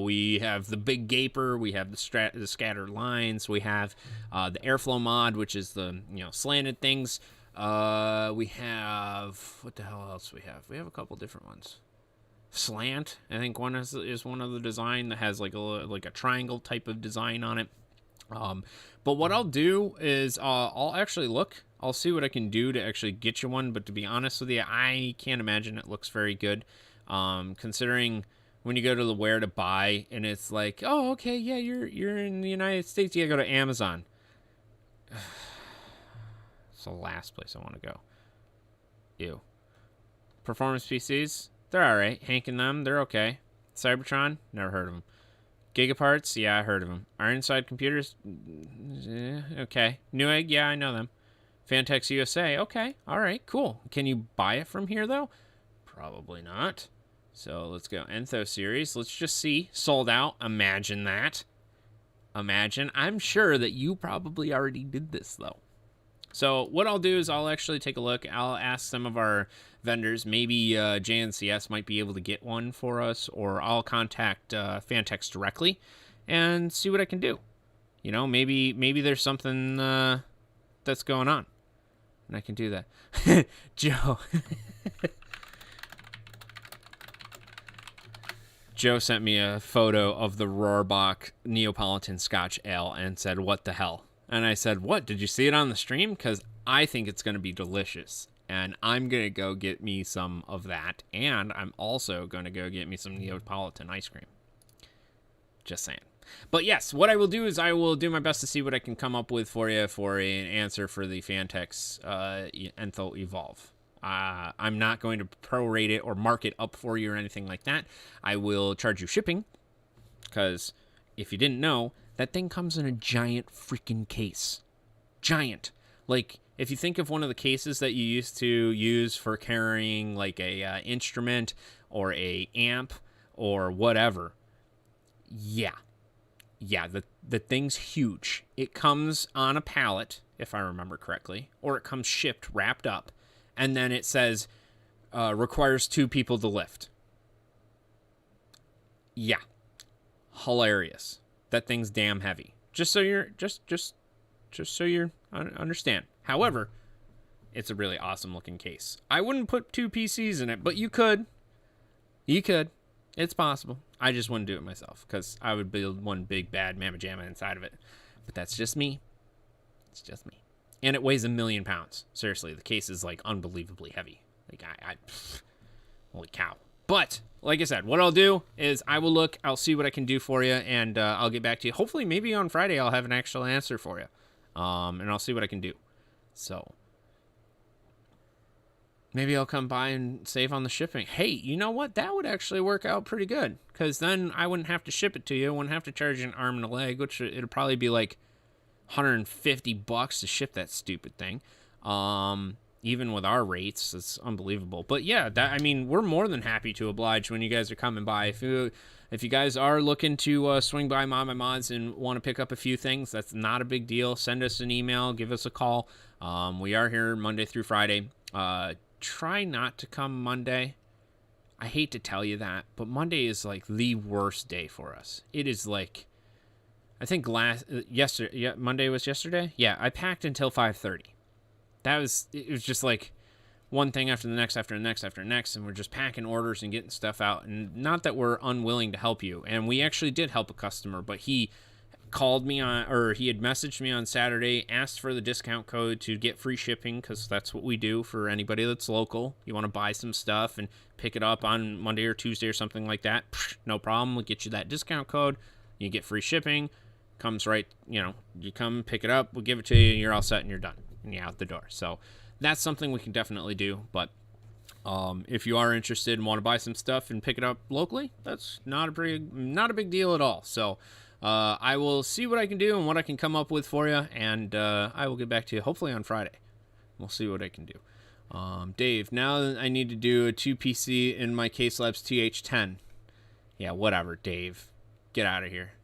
We have the big gaper, we have the scattered lines, we have the airflow mod, which is the slanted things. We have, what the hell else we have? We have a couple different ones. Slant, I think one is one of the design that has like a triangle type of design on it. But what I'll do is I'll actually look. I'll see what I can do to actually get you one. But to be honest with you, I can't imagine it looks very good. Considering when you go to the where to buy and it's like, oh, okay, yeah, you're in the United States. You gotta go to Amazon. It's the last place I want to go. Ew. Performance PCs, they're all right. Hank and them, they're okay. Cybertron, never heard of them. Gigaparts, yeah, I heard of them. Ironside Computers, okay. Newegg, yeah, I know them. Fantex USA, okay, all right, cool. Can you buy it from here, though? Probably not. So let's go. Entho series, let's just see. Sold out, imagine that. Imagine. I'm sure that you probably already did this, though. So what I'll do is I'll actually take a look. I'll ask some of our vendors. Maybe JNCS might be able to get one for us, or I'll contact Fantex directly and see what I can do. Maybe there's something that's going on, and I can do that. Joe. Joe sent me a photo of the Rohrbach Neapolitan Scotch Ale and said, "What the hell?" And I said, "What? Did you see it on the stream? Because I think it's going to be delicious. And I'm going to go get me some of that. And I'm also going to go get me some Neapolitan ice cream." Just saying. But yes, what I will do is I will do my best to see what I can come up with for you for an answer for the Fantex Enthal Evolve. I'm not going to prorate it or mark it up for you or anything like that. I will charge you shipping, because if you didn't know, that thing comes in a giant freaking case. Giant. Like, if you think of one of the cases that you used to use for carrying like a instrument or a amp or whatever, yeah, the thing's huge. It comes on a pallet, if I remember correctly, or it comes shipped, wrapped up, and then it says requires 2 people to lift. Yeah, hilarious. That thing's damn heavy. Just so you're so you understand. However, it's a really awesome looking case. I wouldn't put 2 PCs in it, but you could. You could. It's possible. I just wouldn't do it myself, because I would build one big bad mamma jamma inside of it. But that's just me. It's just me. And it weighs 1,000,000 pounds. Seriously, the case is like unbelievably heavy. Like holy cow. But like I said, what I'll do is I will look. I'll see what I can do for you, and I'll get back to you. Hopefully, maybe on Friday I'll have an actual answer for you, and I'll see what I can do. So maybe I'll come by and save on the shipping. Hey, you know what? That would actually work out pretty good, because then I wouldn't have to ship it to you. I wouldn't have to charge you an arm and a leg, which it'll probably be like $150 to ship that stupid thing. Even with our rates, it's unbelievable. But yeah, I mean, we're more than happy to oblige when you guys are coming by. If you guys are looking to swing by ModMyMods and want to pick up a few things, that's not a big deal. Send us an email, give us a call. We are here Monday through Friday. Try not to come Monday. I hate to tell you that, but Monday is like the worst day for us. It is like, I think Monday was yesterday. Yeah, I packed until 5:30. It was just like one thing after the next, after the next, after the next, and we're just packing orders and getting stuff out. And not that we're unwilling to help you, and we actually did help a customer, but he called me he had messaged me on Saturday, asked for the discount code to get free shipping, because that's what we do for anybody that's local. You want to buy some stuff and pick it up on Monday or Tuesday or something like that, no problem. We'll get you that discount code. You get free shipping. Comes right, you come pick it up, we'll give it to you, you're all set and you're done, and you're out the door. So that's something we can definitely do. But if you are interested and want to buy some stuff and pick it up locally, that's not a big deal at all. So I will see what I can do and what I can come up with for you, and I will get back to you hopefully on Friday. We'll see what I can do. Dave, now I need to do a 2PC in my Case Labs TH10. Yeah, whatever, Dave. Get out of here.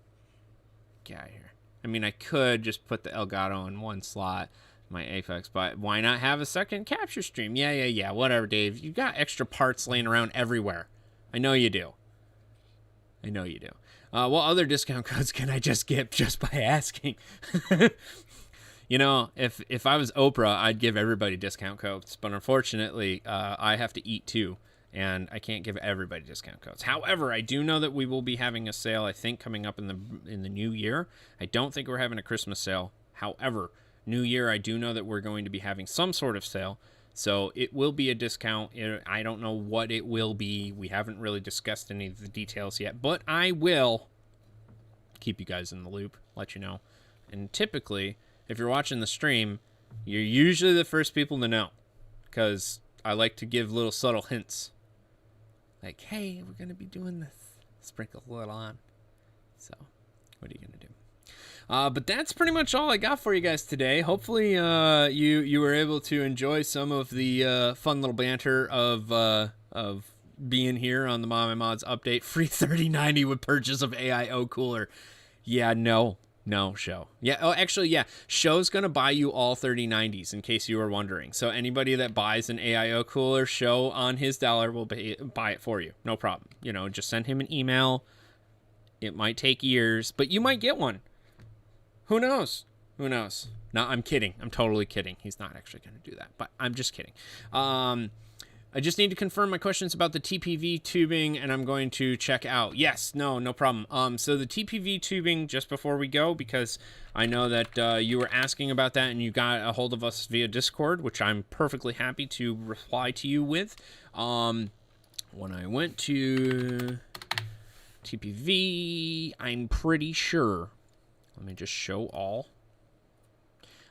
Get out of here. I mean, I could just put the Elgato in one slot, my Apex, but why not have a second capture stream? Yeah. Whatever, Dave. You got extra parts laying around everywhere. I know you do. What other discount codes can I just get just by asking? If I was Oprah, I'd give everybody discount codes, but unfortunately, I have to eat too, and I can't give everybody discount codes. However, I do know that we will be having a sale, I think, coming up in the new year. I don't think we're having a Christmas sale. However, New Year, I do know that we're going to be having some sort of sale, so it will be a discount. I don't know what it will be. We haven't really discussed any of the details yet, but I will keep you guys in the loop, let you know. And typically, if you're watching the stream, you're usually the first people to know, because I like to give little subtle hints. Like, hey, we're going to be doing this. Sprinkle a little on. So, what are you going to do? But that's pretty much all I got for you guys today. Hopefully, you were able to enjoy some of the fun little banter of being here on the ModMyMods update. Free 3090 with purchase of AIO cooler. Yeah, no, show. Yeah, oh, actually, yeah. Show's going to buy you all 3090s, in case you were wondering. So anybody that buys an AIO cooler, Show on his dollar will buy it for you. No problem. Just send him an email. It might take years, but you might get one. Who knows? No, I'm kidding. I'm totally kidding. He's not actually going to do that, but I'm just kidding. I just need to confirm my questions about the TPV tubing, and I'm going to check out. Yes, no problem. So the TPV tubing, just before we go, because I know that you were asking about that and you got a hold of us via Discord, which I'm perfectly happy to reply to you with. When I went to TPV, I'm pretty sure. Let me just show all.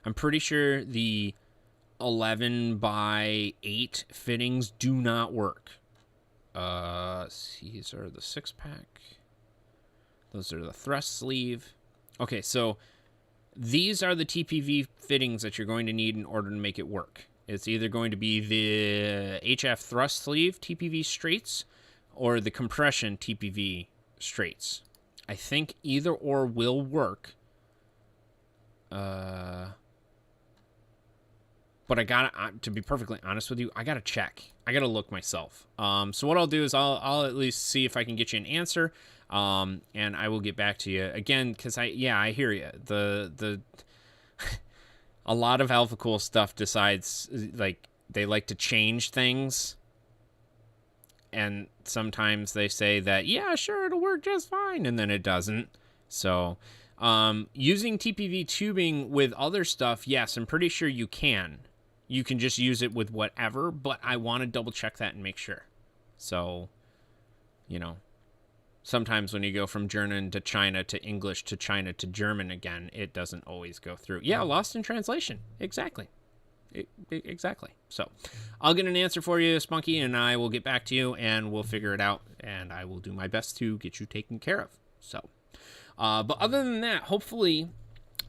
I'm pretty sure the 11 by 8 fittings do not work. These are the 6-pack. Those are the thrust sleeve. Okay, so these are the TPV fittings that you're going to need in order to make it work. It's either going to be the HF thrust sleeve TPV straights or the compression TPV straights. I think either or will work. But I gotta, to be perfectly honest with you, I gotta check. I gotta look myself. So what I'll do is I'll at least see if I can get you an answer. And I will get back to you again, because I hear you. The a lot of Alphacool stuff decides, like, they like to change things. And sometimes they say that, yeah, sure, it'll work just fine, and then it doesn't. So, using TPV tubing with other stuff, yes, I'm pretty sure you can. You can just use it with whatever, but I want to double check that and make sure. So, you know, sometimes when you go from German to China to English to China to German again, it doesn't always go through. Yeah, lost in translation. Exactly. Exactly. So I'll get an answer for you, Spunky, and I will get back to you, and we'll figure it out, and I will do my best to get you taken care of. So, but other than that, hopefully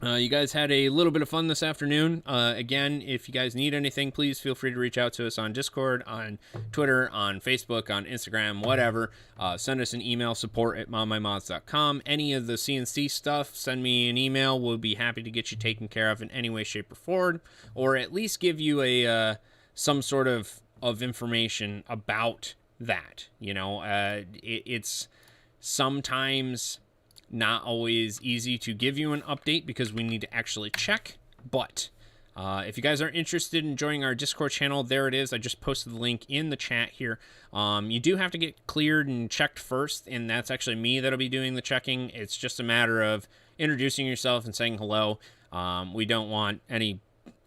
you guys had a little bit of fun this afternoon. Again, if you guys need anything, please feel free to reach out to us on Discord, on Twitter, on Facebook, on Instagram, whatever. Send us an email, support@modmymods.com. Any of the CNC stuff, send me an email. We'll be happy to get you taken care of in any way, shape, or form, or at least give you a some sort of information about that. You know, it's sometimes not always easy to give you an update because we need to actually check, but if you guys are interested in joining our Discord channel, there it is. I just posted the link in the chat here. You do have to get cleared and checked first, and that's actually me that'll be doing the checking. It's just a matter of introducing yourself and saying hello. We don't want any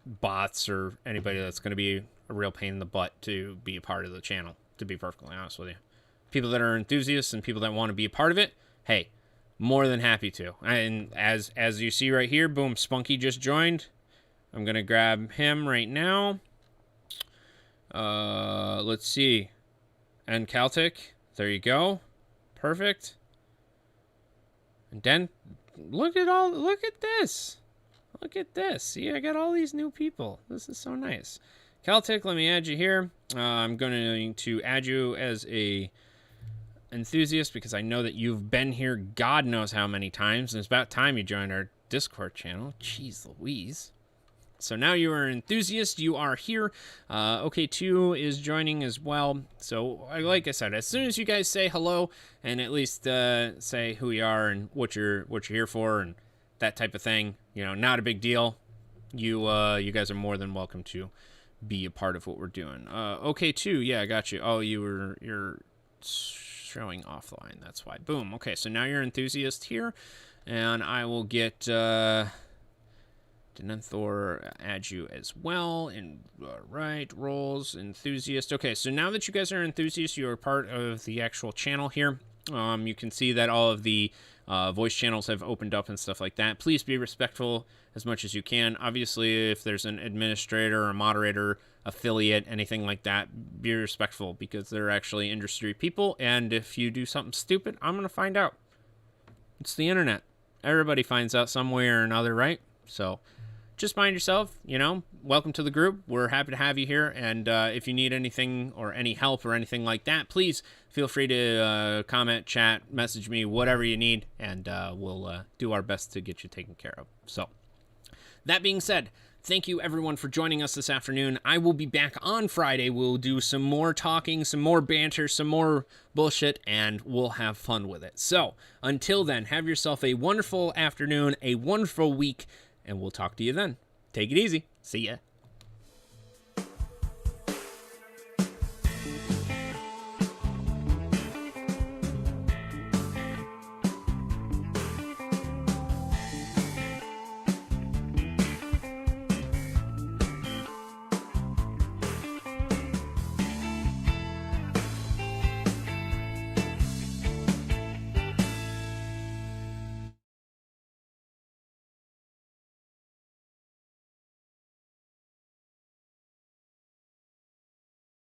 bots or anybody that's going to be a real pain in the butt to be a part of the channel, to be perfectly honest with you. People that are enthusiasts and people that want to be a part of it, hey, more than happy to. And as you see right here, boom, Spunky just joined. I'm going to grab him right now. Let's see. And Celtic. There you go. Perfect. And then look at this. Look at this. See, I got all these new people. This is so nice. Celtic, let me add you here. I'm going to add you as a enthusiast because I know that you've been here God knows how many times, and it's about time you joined our Discord channel. Jeez Louise. So now you are an enthusiast, you are here. OK2 is joining as well. So like I said, as soon as you guys say hello and at least say who you are and what you're here for and that type of thing, you know, not a big deal. You guys are more than welcome to be a part of what we're doing. OK2, yeah, I got you. Oh, you're showing offline, that's why. Boom. Okay, so now you're enthusiast here, and I will get Denethor add you as well. And right, roles enthusiast. Okay, so now that you guys are enthusiasts, you are part of the actual channel here. You can see that all of the voice channels have opened up and stuff like that. Please be respectful as much as you can. Obviously, if there's an administrator or moderator, affiliate, anything like that, be respectful because they're actually industry people, and if you do something stupid, I'm going to find out. It's the internet. Everybody finds out some way or another, right? So just mind yourself, you know, welcome to the group. We're happy to have you here, and if you need anything or any help or anything like that, please feel free to comment, chat, message me, whatever you need, and we'll do our best to get you taken care of. So that being said, thank you everyone for joining us this afternoon. I will be back on Friday. We'll do some more talking, some more banter, some more bullshit, and we'll have fun with it. So until then, have yourself a wonderful afternoon, a wonderful week, and we'll talk to you then. Take it easy. See ya.